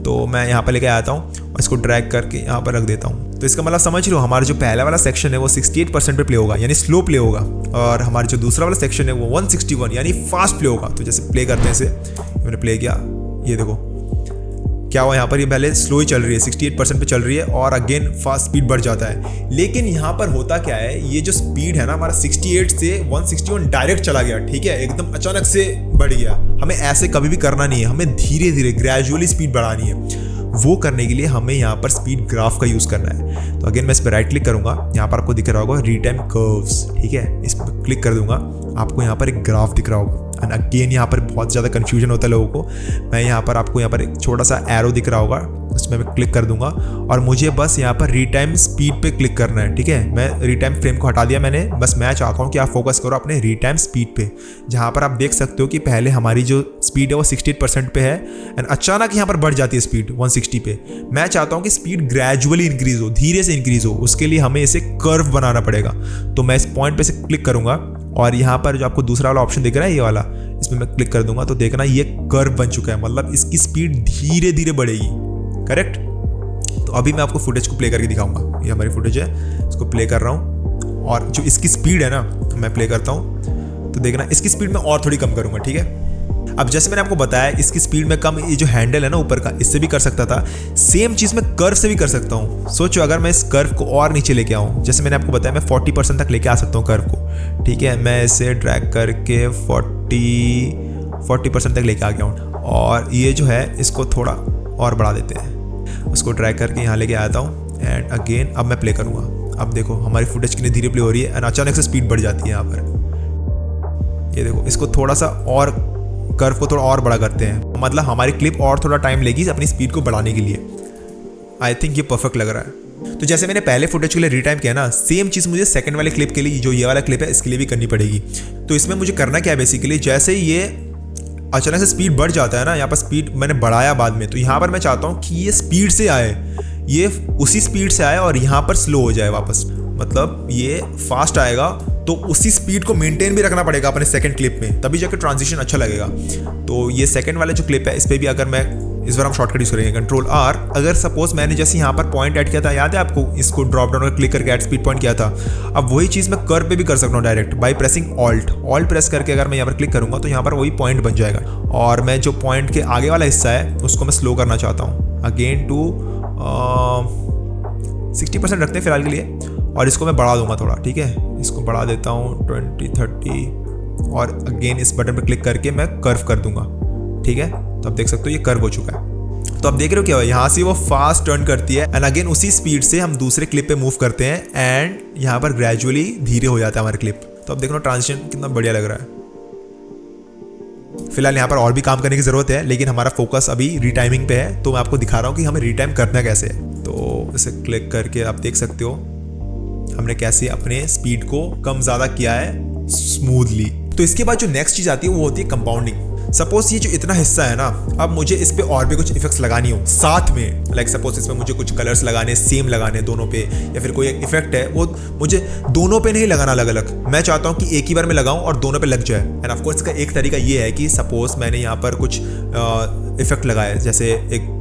तो मैं यहाँ पर लेके आता हूँ और इसको ड्रैग करके यहाँ पर रख देता हूँ। तो इसका मतलब समझ लो, हमारा जो पहला वाला सेक्शन है वो 68% पे प्ले होगा, यानी स्लो प्ले होगा, और हमारा जो दूसरा वाला सेक्शन है वो 161 यानी फास्ट प्ले होगा। तो जैसे प्ले करते हैं इसे, मैंने प्ले किया, ये देखो क्या हुआ, यहाँ पर ये पहले स्लो ही चल रही है, 68% पे चल रही है और अगेन फास्ट स्पीड बढ़ जाता है। लेकिन यहाँ पर होता क्या है, ये जो स्पीड है ना हमारा 68 से 161 डायरेक्ट चला गया, ठीक है, एकदम अचानक से बढ़ गया। हमें ऐसे कभी भी करना नहीं है, हमें धीरे धीरे ग्रेजुअली स्पीड बढ़ानी है। वो करने के लिए हमें यहाँ पर स्पीड ग्राफ का यूज़ करना है। तो अगेन मैं इस पर राइट क्लिक करूँगा, यहाँ पर आपको दिख रहा होगा रीटाइम कर्व्स, ठीक है, इस पर क्लिक कर दूंगा, आपको यहाँ पर एक ग्राफ दिख रहा होगा। एंड अगेन यहाँ पर बहुत ज़्यादा कन्फ्यूजन होता है लोगों को। मैं यहाँ पर आपको यहाँ पर एक छोटा सा एरो दिख रहा होगा, उसमें मैं क्लिक कर दूंगा और मुझे बस यहाँ पर रीटाइम स्पीड पे क्लिक करना है, ठीक है। मैं रीटाइम फ्रेम को हटा दिया मैंने, बस मैं चाहता हूँ कि आप फोकस करो अपने रीटाइम स्पीड पे, जहाँ पर आप देख सकते हो कि पहले हमारी जो स्पीड है वो 68% पे है एंड अचानक यहाँ पर बढ़ जाती है स्पीड 160 पे। मैं चाहता हूँ कि स्पीड ग्रेजुअली इंक्रीज हो, धीरे से इंक्रीज हो, उसके लिए हमें इसे कर्व बनाना पड़ेगा। तो मैं इस पॉइंट पे से क्लिक करूँगा और यहाँ पर जो आपको दूसरा वाला ऑप्शन दिख रहा है, ये वाला, इसमें मैं क्लिक कर दूंगा तो देखना ये कर्व बन चुका है, मतलब इसकी स्पीड धीरे धीरे बढ़ेगी, करेक्ट। तो अभी मैं आपको फुटेज को प्ले करके दिखाऊंगा, ये हमारी फुटेज है, इसको प्ले कर रहा हूँ और जो इसकी स्पीड है ना, मैं प्ले करता हूँ तो देखना इसकी स्पीड मैं और थोड़ी कम करूँगा, ठीक है। अब जैसे मैंने आपको बताया इसकी स्पीड में कम, ये जो हैंडल है ना ऊपर का, इससे भी कर सकता था, सेम चीज़ मैं कर्व से भी कर सकता हूँ। सोचो अगर मैं इस कर्व को और नीचे लेके आऊँ, जैसे मैंने आपको बताया मैं 40% तक लेके आ सकता हूँ कर्व को, ठीक है। मैं इसे ड्रैग करके 40% तक लेके आ गया हूँ और ये जो है इसको थोड़ा और बढ़ा देते हैं, उसको ड्रैग करके यहाँ लेके आता हूँ एंड अगेन अब मैं प्ले करूँगा। अब देखो हमारी फुटेज कितनी धीरे प्ले हो रही है एंड अचानक से स्पीड बढ़ जाती है यहाँ पर। ये देखो इसको थोड़ा सा और कर्व को थोड़ा और बड़ा करते हैं, मतलब हमारी क्लिप और थोड़ा टाइम लेगी अपनी स्पीड को बढ़ाने के लिए। आई थिंक ये परफेक्ट लग रहा है। तो जैसे मैंने पहले फुटेज के लिए रीटाइम किया ना, सेम चीज़ मुझे सेकंड वाले क्लिप के लिए, जो ये वाला क्लिप है, इसके लिए भी करनी पड़ेगी। तो इसमें मुझे करना क्या है, बेसिकली जैसे ये अचानक से स्पीड बढ़ जाता है ना, यहाँ पर स्पीड मैंने बढ़ाया बाद में, तो यहाँ पर मैं चाहता हूँ कि ये स्पीड से आए, ये उसी स्पीड से आए और यहाँ पर स्लो हो जाए वापस, मतलब ये फास्ट आएगा तो उसी स्पीड को मेंटेन भी रखना पड़ेगा अपने सेकंड क्लिप में, तभी जाकर ट्रांजिशन अच्छा लगेगा। तो ये सेकंड वाले जो क्लिप है इस पर भी अगर मैं, इस बार हम शॉर्टकट यूज करेंगे कंट्रोल आर। अगर सपोज मैंने जैसे यहाँ पर पॉइंट ऐड किया था, याद है आपको, इसको ड्रॉप डाउन पर क्लिक करके ऐड स्पीड पॉइंट किया था, अब वही चीज़ मैं कर्व पे भी कर सकता हूँ direct by pressing alt press करके। अगर मैं यहाँ पर क्लिक करूँगा तो यहाँ पर वही पॉइंट बन जाएगा और मैं जो पॉइंट के आगे वाला हिस्सा है उसको मैं स्लो करना चाहता हूँ, अगेन टू 60% रखते हैं फिलहाल के लिए और इसको मैं बढ़ा दूंगा थोड़ा, ठीक है, इसको बढ़ा देता हूँ 20-30 और अगेन इस बटन पर क्लिक करके मैं कर्व कर दूंगा, ठीक है। तो आप देख सकते हो ये कर्व हो चुका है। तो आप देख रहे हो क्या हुआ, यहाँ से वो फास्ट टर्न करती है एंड अगेन उसी स्पीड से हम दूसरे क्लिप पे मूव करते हैं एंड यहाँ पर ग्रेजुअली धीरे हो जाता है हमारा क्लिप। तो अब देखो ट्रांजिशन कितना बढ़िया लग रहा है, फिलहाल यहाँ पर और भी काम करने की ज़रूरत है, लेकिन हमारा फोकस अभी रीटाइमिंग पे है। तो मैं आपको दिखा रहा हूँ कि हमें रीटाइम करना कैसे है। तो इसे क्लिक करके आप देख सकते हो हमने कैसे अपने स्पीड को कम ज़्यादा किया है स्मूथली। तो इसके बाद जो नेक्स्ट चीज़ आती है वो होती है कंपाउंडिंग। सपोज ये जो इतना हिस्सा है ना, अब मुझे इस पे और भी कुछ इफेक्ट्स लगानी हो साथ में, लाइक सपोज इसमें मुझे कुछ कलर्स लगाने सेम लगाने दोनों पे, या फिर कोई एक इफेक्ट है वो मुझे दोनों पे नहीं लगाना अलग अलग, मैं चाहता हूँ कि एक ही बार में लगाऊं और दोनों पे लग जाए। एंड ऑफ कोर्स इसका एक तरीका ये है कि सपोज मैंने यहाँ पर कुछ इफेक्ट लगाए, जैसे एक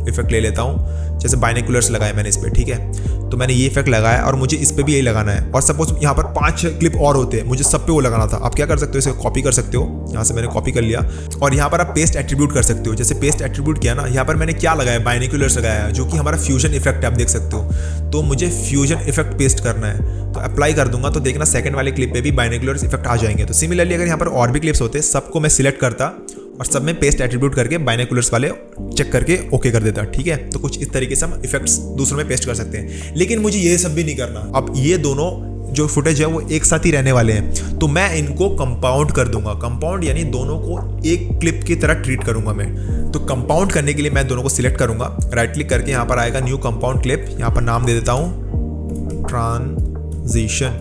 इफेक्ट ले लेता हूँ, जैसे बाइनोकुलर्स लगाए मैंने इस पर, ठीक है। तो मैंने ये इफेक्ट लगाया और मुझे इस पे भी यही लगाना है, और सपोज यहाँ पर 5 क्लिप और होते हैं, मुझे सब पे वो लगाना था। आप क्या कर सकते हो, इसे कॉपी कर सकते हो, यहाँ से मैंने कॉपी कर लिया और यहाँ पर आप पेस्ट एट्रीब्यूट कर सकते हो। जैसे पेस्ट एट्रीब्यूट किया ना, यहाँ पर मैंने क्या लगाया, बाइनोकुलर्स लगाया जो कि हमारा फ्यूजन इफेक्ट है, आप देख सकते हो। तो मुझे फ्यूजन इफेक्ट पेस्ट करना है, तो अप्लाई कर दूंगा, तो देखना सेकंड वाले क्लिप पे भी बाइनोकुलर्स इफेक्ट आ जाएंगे। तो सिमिलरली अगर यहाँ पर और भी क्लिप्स होते, सबको मैं सिलेक्ट करता और सब में पेस्ट एट्रीब्यूट करके बाइनोकुलर्स वाले चेक करके ओके कर देता, ठीक है। तो कुछ इस तरीके से हम इफेक्ट्स दूसरों में पेस्ट कर सकते हैं, लेकिन मुझे ये सब भी नहीं करना। अब ये दोनों जो फुटेज है वो एक साथ ही रहने वाले हैं, तो मैं इनको कंपाउंड कर दूंगा। कंपाउंड यानी दोनों को एक क्लिप की तरह ट्रीट करूंगा मैं। तो कंपाउंड करने के लिए मैं दोनों को सिलेक्ट करूंगा, राइट क्लिक करके यहाँ पर आएगा न्यू कंपाउंड क्लिप, यहाँ पर नाम दे देता हूँ ट्रांजिशन,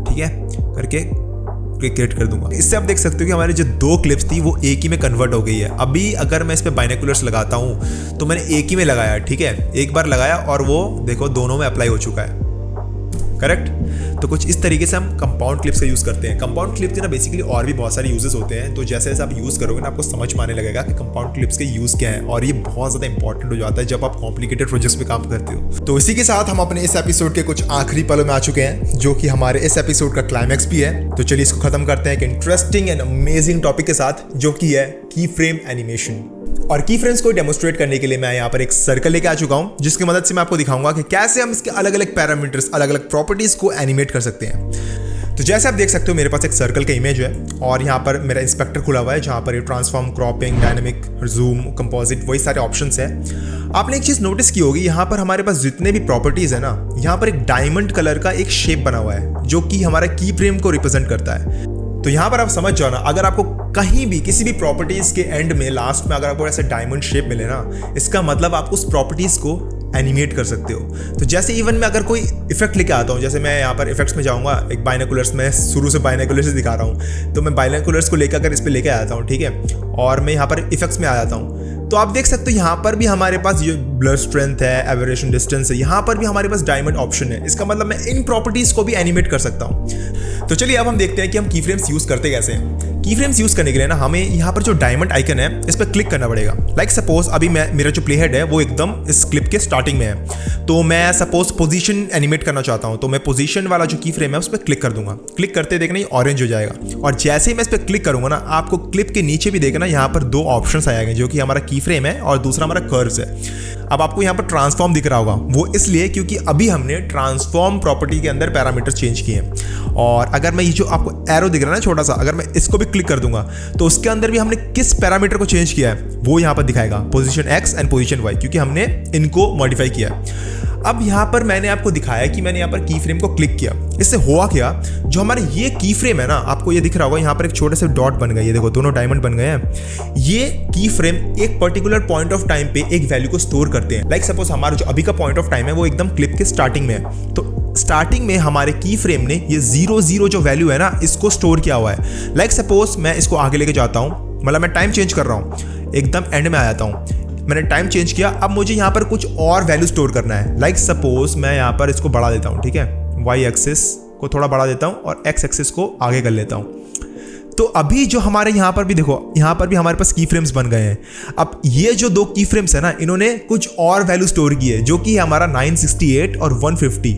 ठीक है, करके क्रिएट कर दूंगा। इससे आप देख सकते हो कि हमारी जो 2 क्लिप्स थी वो एक ही में कन्वर्ट हो गई है। अभी अगर मैं इस पे बाइनोकुलर्स लगाता हूं तो मैंने एक ही में लगाया, ठीक है, एक बार लगाया और वो देखो दोनों में अप्लाई हो चुका है, करेक्ट। तो कुछ इस तरीके से हम कंपाउंड क्लिप्स का यूज़ करते हैं। कंपाउंड क्लिप्स के ना बेसिकली और भी बहुत सारे यूजेस होते हैं, तो जैसे जैसे आप यूज़ करोगे ना आपको समझ में आने लगेगा कि कंपाउंड क्लिप्स के यूज़ क्या है, और ये बहुत ज़्यादा इंपॉर्टेंट हो जाता है जब आप कॉम्प्लिकेटेड प्रोजेक्ट्स में काम करते हो। तो इसी के साथ हम अपने इस एपिसोड के कुछ आखिरी पलों में आ चुके हैं, जो कि हमारे इस एपिसोड का क्लाइमैक्स भी है। तो चलिए इसको खत्म करते हैं एक इंटरेस्टिंग एंड अमेजिंग टॉपिक के साथ, जो कि है की फ्रेम एनिमेशन। और की फ्रेम्स को डेमोस्ट्रेट करने के लिए मैं यहाँ पर एक सर्कल लेके आ चुका हूँ, जिसकी मदद से मैं आपको दिखाऊंगा कि कैसे हम इसके अलग अलग पैरामीटर्स, अलग अलग प्रॉपर्टीज को एनिमेट कर सकते हैं। तो जैसे आप देख सकते हो मेरे पास एक सर्कल का इमेज है और यहाँ पर मेरा इंस्पेक्टर खुला हुआ है, जहाँ पर ये transform, cropping, dynamic, zoom, composite, वही सारे ऑप्शंस है। आपने एक चीज़ नोटिस की होगी, यहाँ पर हमारे पास जितने भी प्रॉपर्टीज है ना, यहाँ पर एक डायमंड कलर का एक शेप बना हुआ है, जो कि हमारा की फ्रेम को रिप्रेजेंट करता है। तो यहाँ पर आप समझ जाओ ना, अगर आपको कहीं भी किसी भी प्रॉपर्टीज के एंड में, लास्ट में अगर आपको ऐसे डायमंड शेप मिले ना, इसका मतलब आप उस प्रॉपर्टीज को एनिमेट कर सकते हो। तो जैसे इवन मैं अगर कोई इफेक्ट लेके आता हूँ, जैसे मैं यहाँ पर इफेक्ट्स में जाऊँगा, एक बाइनोकुलर्स में शुरू से बाइनोकुलर्स दिखा रहा हूँ, तो मैं बाइनोकुलर्स को लेकर अगर इस पर लेके आता हूँ, ठीक है, और मैं यहाँ पर इफेक्ट्स में आ जाता हूँ, तो आप देख सकते हो यहाँ पर भी हमारे पास ये ब्लर स्ट्रेंथ है, एबरेशन डिस्टेंस है, यहाँ पर भी हमारे पास डायमंड ऑप्शन है। इसका मतलब मैं इन प्रॉपर्टीज को भी एनिमेट कर सकता हूँ। तो चलिए अब हम देखते हैं कि हम की फ्रेम्स यूज करते कैसे हैं। की फ्रेम्स यूज करने के लिए ना हमें यहाँ पर जो डायमंड आइकन है इस पर क्लिक करना पड़ेगा। लाइक सपोज अभी मेरा जो प्ले हेड है वो एकदम इस क्लिप के स्टार्टिंग में है, तो मैं सपोज पोजीशन एनिमेट करना चाहता हूँ, तो मैं पोजीशन वाला जो की फ्रेम है उस पर क्लिक कर दूंगा। क्लिक करते देखना ये ऑरेंज हो जाएगा, और जैसे ही मैं इस पर क्लिक करूंगा ना, आपको क्लिप के नीचे भी देखना यहाँ पर 2 ऑप्शंस आएंगे, जो कि हमारा की फ्रेम है और दूसरा हमारा कर्व्स है। अब आपको यहाँ पर ट्रांसफॉर्म दिख रहा होगा, वो इसलिए क्योंकि अभी हमने ट्रांसफॉर्म प्रॉपर्टी के अंदर पैरामीटर चेंज किए हैं। और अगर मैं ये जो आपको एरो दिख रहा है ना छोटा सा, अगर मैं इसको भी क्लिक कर दूंगा तो उसके अंदर भी हमने किस पैरामीटर को चेंज किया है वो यहाँ पर दिखाएगा, position X and position Y, क्योंकि हमने इनको मॉडिफाई किया है। अब यहाँ पर मैंने आपको दिखाया कि मैंने यहाँ पर की फ्रेम को क्लिक किया, इससे हुआ क्या, जो हमारे ये की फ्रेम है ना, आपको ये दिख रहा होगा, यहाँ पर एक छोटे से डॉट बन गए, ये देखो दोनों डायमंड बन गए हैं। ये की फ्रेम एक पर्टिकुलर पॉइंट ऑफ टाइम पे एक वैल्यू को स्टोर करते हैं। लाइक सपोज हमारा जो अभी का पॉइंट ऑफ टाइम है वो एकदम क्लिप के स्टार्टिंग में है, तो स्टार्टिंग में हमारे की फ्रेम ने ये 0 जो वैल्यू है ना, इसको स्टोर किया हुआ है। लाइक सपोज मैं इसको आगे लेके जाता हूँ, मतलब मैं टाइम चेंज कर रहा हूँ, एकदम एंड में आ जाता हूँ, मैंने टाइम चेंज किया, अब मुझे यहाँ पर कुछ और वैल्यू स्टोर करना है। लाइक सपोज मैं यहाँ पर इसको बढ़ा देता हूँ, ठीक है, वाई एक्सिस को थोड़ा बढ़ा देता हूँ और एक्स एक्सिस को आगे कर लेता हूँ। तो अभी जो हमारे यहाँ पर भी देखो, यहाँ पर भी हमारे पास की फ्रेम्स बन गए हैं। अब ये जो 2 की फ्रेम्स है ना, इन्होंने कुछ और वैल्यू स्टोर की है, जो कि हमारा 968 और 150।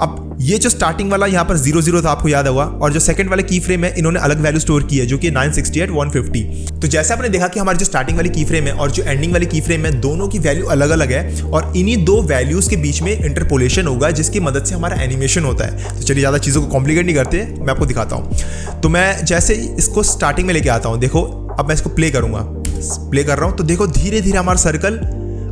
अब ये जो स्टार्टिंग वाला यहाँ पर 00 था, आपको याद होगा, और जो सेकंड वाले की फ्रेम है इन्होंने अलग वैल्यू स्टोर की है, जो कि 968 150। तो जैसे आपने देखा कि हमारी जो स्टार्टिंग वाली की फ्रेम है और जो एंडिंग वाली की फ्रेम है, दोनों की वैल्यू अलग अलग है, और इन्हीं 2 वैल्यूज के बीच में इंटरपोलेशन होगा, जिसकी मदद से हमारा एनिमेशन होता है। तो चलिए ज़्यादा चीज़ों को कॉम्प्लिकेट नहीं करते, मैं आपको दिखाता हूँ। तो मैं जैसे इसको स्टार्टिंग में लेके आता हूँ, देखो अब मैं इसको प्ले करूँगा, प्ले कर रहा हूँ, तो देखो धीरे धीरे हमारा सर्कल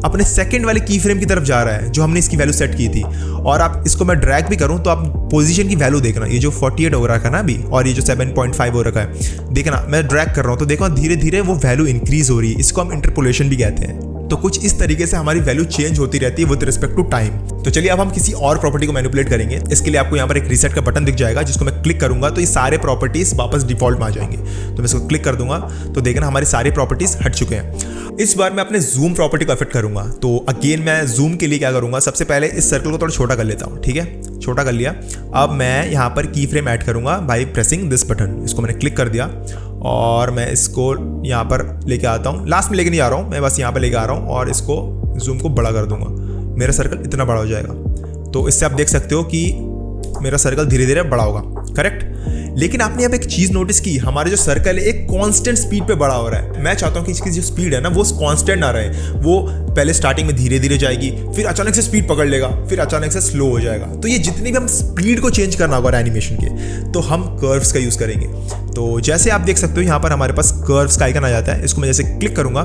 अपने सेकंड वाले की फ्रेम की तरफ जा रहा है जो हमने इसकी वैल्यू सेट की थी। और आप इसको मैं ड्रैग भी करूं तो आप पोजीशन की वैल्यू देखना, ये जो 48 हो रखा है ना अभी और ये जो 7.5 हो रखा है, देखना मैं ड्रैग कर रहा हूं तो देखो धीरे धीरे वो वैल्यू इंक्रीज हो रही है। इसको हम इंटरपोलेशन भी कहते हैं। तो कुछ इस तरीके से हमारी वैल्यू चेंज होती रहती है विद रिस्पेक्ट टू टाइम। तो चलिए अब हम किसी और प्रॉपर्टी को मैनिपुलेट करेंगे। इसके लिए आपको यहाँ पर एक रीसेट का बटन दिख जाएगा जिसको मैं क्लिक करूंगा तो ये सारे प्रॉपर्टीज वापस डिफॉल्ट में आ जाएंगे। तो मैं इसको क्लिक कर दूंगा तो देखना हमारी सारी प्रॉपर्टीज हट चुके हैं। इस बार मैं अपने जूम प्रॉपर्टी को इफेक्ट करूंगा। तो अगेन मैं जूम के लिए क्या करूंगा, सबसे पहले इस सर्कल को थोड़ा छोटा कर लेता हूँ। ठीक है, छोटा कर लिया। अब मैं यहाँ पर की फ्रेम ऐड करूंगा बाय प्रेसिंग दिस बटन। इसको मैंने क्लिक कर दिया और मैं इसको यहाँ पर लेके आता हूँ। लास्ट में लेके नहीं आ रहा हूँ, मैं बस यहाँ पर लेके आ रहा हूँ और इसको जूम को बड़ा कर दूंगा। मेरा सर्कल इतना बड़ा हो जाएगा। तो इससे आप देख सकते हो कि मेरा सर्कल धीरे धीरे बड़ा होगा, करेक्ट। लेकिन आपने यहाँ पे एक चीज नोटिस की, हमारे जो सर्कल है एक कांस्टेंट स्पीड पे बड़ा हो रहा है। मैं चाहता हूँ कि इसकी जो स्पीड है ना वो कांस्टेंट ना रहे, वो पहले स्टार्टिंग में धीरे धीरे जाएगी, फिर अचानक से स्पीड पकड़ लेगा, फिर अचानक से स्लो हो जाएगा। तो ये जितनी भी हम स्पीड को चेंज करना होगा एनिमेशन के, तो हम कर्व्स का यूज करेंगे। तो जैसे आप देख सकते हो यहाँ पर हमारे पास कर्व्स का आइकन आ जाता है। इसको मैं जैसे क्लिक करूंगा,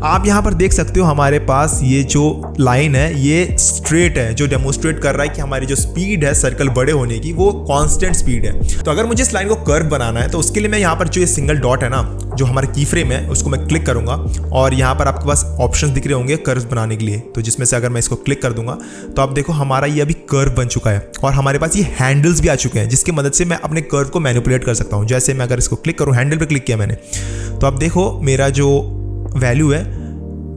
आप यहाँ पर देख सकते हो हमारे पास ये जो लाइन है ये स्ट्रेट है, जो डेमोन्स्ट्रेट कर रहा है कि हमारी जो स्पीड है सर्कल बड़े होने की वो कांस्टेंट स्पीड है। तो अगर मुझे इस लाइन को कर्व बनाना है तो उसके लिए मैं यहाँ पर जो ये सिंगल डॉट है ना, जो हमारा की फ्रेम है, उसको मैं क्लिक करूंगा और यहाँ पर आपके पास ऑप्शंस दिख रहे होंगे कर्व बनाने के लिए। तो जिसमें से अगर मैं इसको क्लिक कर दूंगा तो आप देखो हमारा ये अभी कर्व बन चुका है और हमारे पास ये हैंडल्स भी आ चुके हैं जिसकी मदद से मैं अपने कर्व को मैनिपुलेट कर सकता हूँ। जैसे मैं अगर इसको क्लिक करूँ, हैंडल पे क्लिक किया मैंने, तो आप देखो मेरा जो वैल्यू है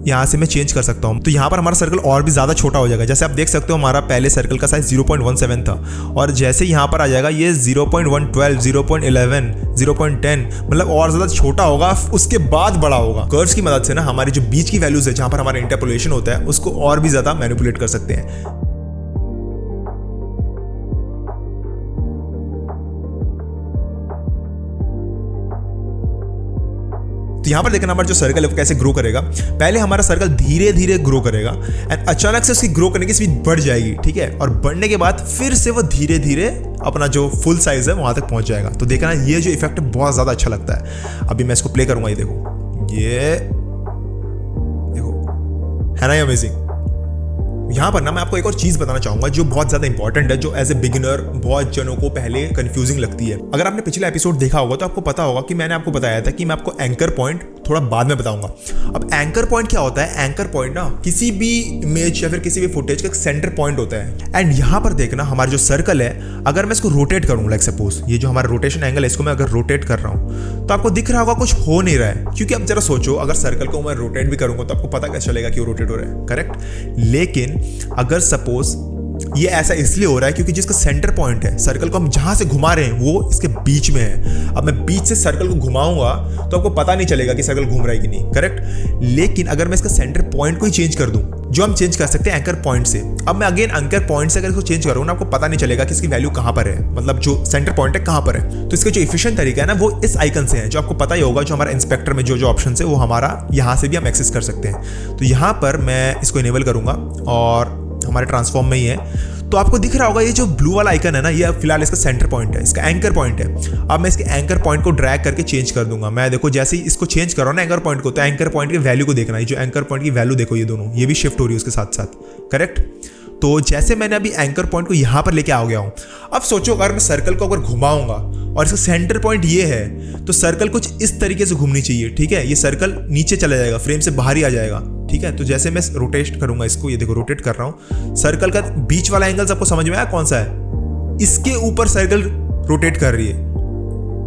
यहाँ से मैं चेंज कर सकता हूँ। तो यहाँ पर हमारा सर्कल और भी ज़्यादा छोटा हो जाएगा। जैसे आप देख सकते हो हमारा पहले सर्कल का साइज 0.17 था और जैसे यहाँ पर आ जाएगा ये 0.112, 0.11, 0.10, मतलब और ज़्यादा छोटा होगा, उसके बाद बड़ा होगा। कर्व्स की मदद से ना हमारी जो बीच की वैल्यूज है जहाँ पर हमारा इंटरपोलेशन होता है उसको और भी ज़्यादा मैनिपुलेट कर सकते हैं। तो यहाँ पर देखना हमारा जो सर्कल है वो कैसे ग्रो करेगा। पहले हमारा सर्कल धीरे धीरे ग्रो करेगा एंड अचानक से उसकी ग्रो करने की स्पीड बढ़ जाएगी, ठीक है। और बढ़ने के बाद फिर से वो धीरे धीरे अपना जो फुल साइज है वहां तक पहुंच जाएगा। तो देखना ये जो इफेक्ट है बहुत ज्यादा अच्छा लगता है। अभी मैं इसको प्ले करूंगा, ये देखो, ये देखो, है ना ये अमेजिंग। यहाँ पर ना मैं आपको एक और चीज़ बताना चाहूँगा जो बहुत ज़्यादा इंपॉर्टेंट है, जो एज ए बिगिनर बहुत जनों को पहले कंफ्यूजिंग लगती है। अगर आपने पिछला एपिसोड देखा होगा तो आपको पता होगा कि मैंने आपको बताया था कि मैं आपको एंकर पॉइंट थोड़ा बाद में बताऊंगा। अब एंकर पॉइंट क्या होता है? एंकर पॉइंट ना किसी भी इमेज या फिर किसी भी फुटेज का एक सेंटर पॉइंट होता है। एंड यहाँ पर देखना हमारा जो सर्कल है, अगर मैं इसको रोटेट करूँ, लाइक सपोज ये जो हमारा रोटेशन एंगल है इसको मैं अगर रोटेट कर रहा हूँ तो आपको दिख रहा होगा कुछ हो नहीं रहा है। क्योंकि अब जरा सोचो, अगर सर्कल को मैं रोटेट भी करूंगा तो आपको पता कैसे चलेगा कि वो रोटेट हो रहा है, करेक्ट। लेकिन अगर सपोज ये ऐसा इसलिए हो रहा है क्योंकि जिसका सेंटर पॉइंट है, सर्कल को हम जहां से घुमा रहे हैं वो इसके बीच में है। अब मैं बीच से सर्कल को घुमाऊंगा तो आपको पता नहीं चलेगा कि सर्कल घूम रहा है कि नहीं, करेक्ट। लेकिन अगर मैं इसका सेंटर पॉइंट को ही चेंज कर दूं, जो हम चेंज कर सकते हैं एंकर पॉइंट से। अब मैं अगेन एंकर पॉइंट से अगर इसको चेंज करूँ ना, आपको पता नहीं चलेगा कि इसकी वैल्यू कहाँ पर है, मतलब जो सेंटर पॉइंट है कहाँ पर है। तो इसका जो एफिशिएंट तरीका है ना वो इस आइकन से है, जो आपको पता ही होगा, जो हमारा इंस्पेक्टर में जो ऑप्शन है वो हमारा यहाँ से भी हम एक्सेस कर सकते हैं। तो यहाँ पर मैं इसको इनेबल करूंगा और हमारे ट्रांसफॉर्म में ही है। तो आपको दिख रहा होगा ये जो ब्लू वाला आइकन है ना, ये फिलहाल इसका सेंटर पॉइंट है, इसका एंकर पॉइंट है। अब मैं इसके एंकर पॉइंट को ड्रैग करके चेंज कर दूंगा। मैं देखो जैसे ही इसको चेंज कर रहा हूं ना एंकर पॉइंट को, तो एंकर पॉइंट की वैल्यू को देखना है। जो एंकर पॉइंट की वैल्यू देखो, ये दोनों ये भी शिफ्ट हो रही है उसके साथ साथ, करेक्ट। तो जैसे मैंने अभी एंकर पॉइंट को यहाँ पर लेके आ गया हूँ। अब सोचो अगर मैं सर्कल को अगर घुमाऊंगा और इसका सेंटर पॉइंट ये है, तो सर्कल कुछ इस तरीके से घूमनी चाहिए, ठीक है। ये सर्कल नीचे चला जाएगा, फ्रेम से बाहर ही आ जाएगा, ठीक है। तो जैसे मैं रोटेट करूंगा इसको, ये देखो रोटेट कर रहा हूँ, सर्कल का बीच वाला एंगल आपको समझ में आया कौन सा है? इसके ऊपर सर्कल रोटेट कर रही है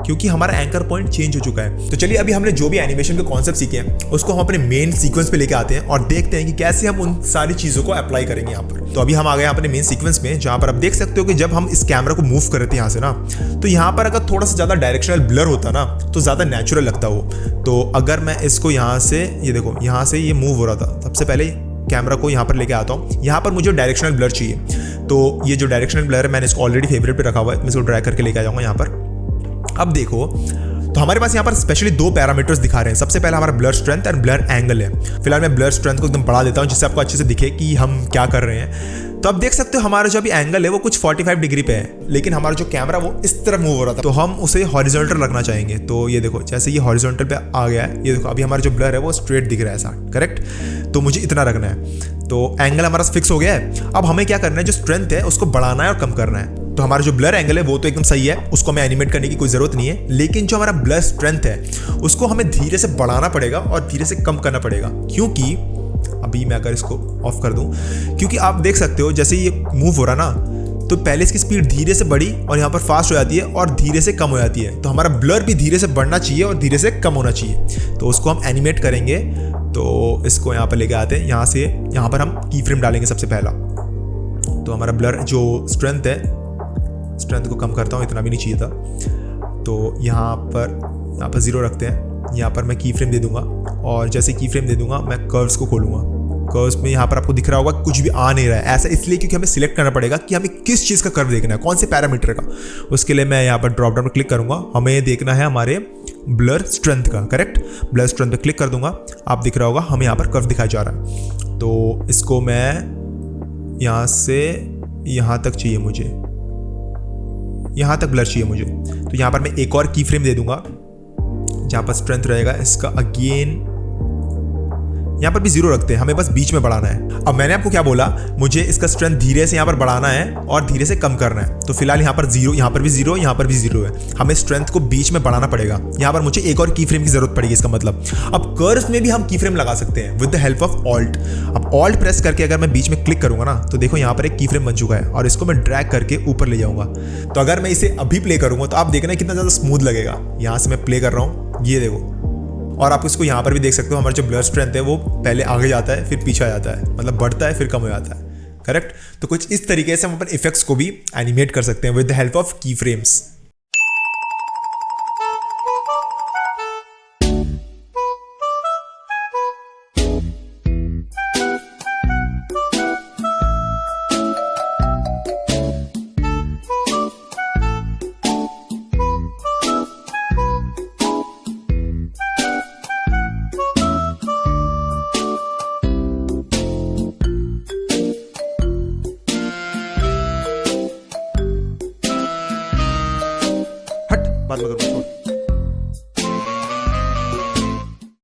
क्योंकि हमारा एंकर पॉइंट चेंज हो चुका है। तो चलिए अभी हमने जो भी एनिमेशन के कॉन्सेप्ट सीखे हैं उसको हम अपने मेन सीक्वेंस पे लेके आते हैं और देखते हैं कि कैसे हम उन सारी चीजों को अप्लाई करेंगे यहाँ पर। तो अभी हम आ गए अपने मेन सीक्वेंस में, जहाँ पर आप देख सकते हो कि जब हम इस कैमरा को मूव कर रहे थे यहाँ से ना, तो यहाँ पर अगर थोड़ा सा ज्यादा डायरेक्शनल ब्लर होता ना तो ज्यादा नेचुरल लगता वो। तो अगर मैं इसको यहाँ से, ये देखो यहाँ से ये मूव हो रहा था, सबसे पहले कैमरा को यहाँ पर लेके आता हूँ। यहाँ पर मुझे डायरेक्शनल ब्लर चाहिए, तो ये जो डायरेक्शनल ब्लर है मैंने इसको ऑलरेडी फेवरेट पे रखा हुआ है, मैं इसको ड्रैग करके लेके आ जाऊँगा यहाँ पर। अब देखो तो हमारे पास यहाँ पर स्पेशली दो पैरामीटर्स दिखा रहे हैं। सबसे पहला हमारा blur strength and blur angle है। फिलहाल मैं ब्लर स्ट्रेंथ को एकदम बढ़ा देता हूँ जिससे आपको अच्छे से दिखे कि हम क्या कर रहे हैं। तो आप देख सकते हो हमारा जो अभी एंगल है वो कुछ 45 डिग्री पे है, लेकिन हमारा जो कैमरा वो इस तरफ मूव हो रहा था, तो हम उसे हॉरिजॉन्टल रखना चाहेंगे। तो ये देखो जैसे ये हॉरिजॉन्टल पे आ गया है, ये देखो अभी हमारा जो ब्लर है वो स्ट्रेट दिख रहा है ऐसा, करेक्ट। तो मुझे इतना रखना है, तो एंगल हमारा फिक्स हो गया है। अब हमें क्या करना है, जो स्ट्रेंथ है उसको बढ़ाना है और कम करना है। तो हमारा जो ब्लर एंगल है वो तो एकदम सही है, उसको हमें एनिमेट करने की कोई जरूरत नहीं है, लेकिन जो हमारा ब्लर स्ट्रेंथ है उसको हमें धीरे से बढ़ाना पड़ेगा और धीरे से कम करना पड़ेगा। क्योंकि अभी मैं अगर इसको ऑफ कर दूं, क्योंकि आप देख सकते हो जैसे ये मूव हो रहा ना, तो पहले इसकी स्पीड धीरे से बढ़ी और यहाँ पर फास्ट हो जाती है और धीरे से कम हो जाती है। तो हमारा ब्लर भी धीरे से बढ़ना चाहिए और धीरे से कम होना चाहिए। तो उसको हम एनिमेट करेंगे। तो इसको यहाँ पर लेके आते हैं, यहाँ से यहाँ पर हम की फ्रेम डालेंगे सबसे पहला। तो हमारा ब्लर जो स्ट्रेंथ है, स्ट्रेंथ को कम करता हूँ, इतना भी नहीं चाहिए था। तो यहाँ पर 0 रखते हैं। यहाँ पर मैं की फ्रेम दे दूंगा और जैसे की फ्रेम दे दूंगा मैं कर्व्स को खोलूंगा। कर्व्स में यहाँ पर आपको दिख रहा होगा कुछ भी आ नहीं रहा है, ऐसा इसलिए क्योंकि हमें सिलेक्ट करना पड़ेगा कि हमें किस चीज़ का कर्व देखना है, कौन से पैरामीटर का। उसके लिए मैं यहाँ पर ड्रॉप डाउन पर क्लिक करूँगा, हमें देखना है हमारे ब्लर स्ट्रेंथ का, करेक्ट। ब्लर स्ट्रेंथ पर क्लिक कर दूंगा, आप दिख रहा होगा हमें यहाँ पर कर्व दिखाया जा रहा है। तो इसको मैं यहाँ से यहाँ तक चाहिए मुझे, यहाँ तक ब्लर चाहिए मुझे। तो यहाँ पर मैं एक और की फ्रेम दे दूंगा जहाँ पर स्ट्रेंथ रहेगा इसका अगेन, यहाँ पर भी 0 रखते हैं, हमें बस बीच में बढ़ाना है। अब मैंने आपको क्या बोला, मुझे इसका स्ट्रेंथ धीरे से यहाँ पर बढ़ाना है और धीरे से कम करना है। तो फिलहाल यहाँ पर 0, यहाँ पर भी 0, यहाँ पर भी 0 है, हमें स्ट्रेंथ को बीच में बढ़ाना पड़ेगा। यहाँ पर मुझे एक और की फ्रेम की जरूरत पड़ेगी इसका मतलब। अब कर्व्स में भी हम की फ्रेम लगा सकते हैं with the help of alt. अब ऑल्ट प्रेस करके अगर मैं बीच में क्लिक करूंगा ना, तो देखो यहाँ पर एक की फ्रेम बन चुका है और इसको मैं ड्रैग करके ऊपर ले जाऊंगा। तो अगर मैं इसे अभी प्ले करूंगा तो आप देखना कितना ज़्यादा स्मूथ लगेगा। यहाँ से मैं प्ले कर रहा हूँ, ये देखो। और आप इसको यहाँ पर भी देख सकते हो, हमारा जो ब्लर स्ट्रेंथ है वो पहले आगे जाता है फिर पीछे आ जाता है, मतलब बढ़ता है फिर कम हो जाता है, करेक्ट। तो कुछ इस तरीके से हम अपन इफेक्ट्स को भी एनिमेट कर सकते हैं विद द हेल्प ऑफ की फ्रेम्स। बात करूँ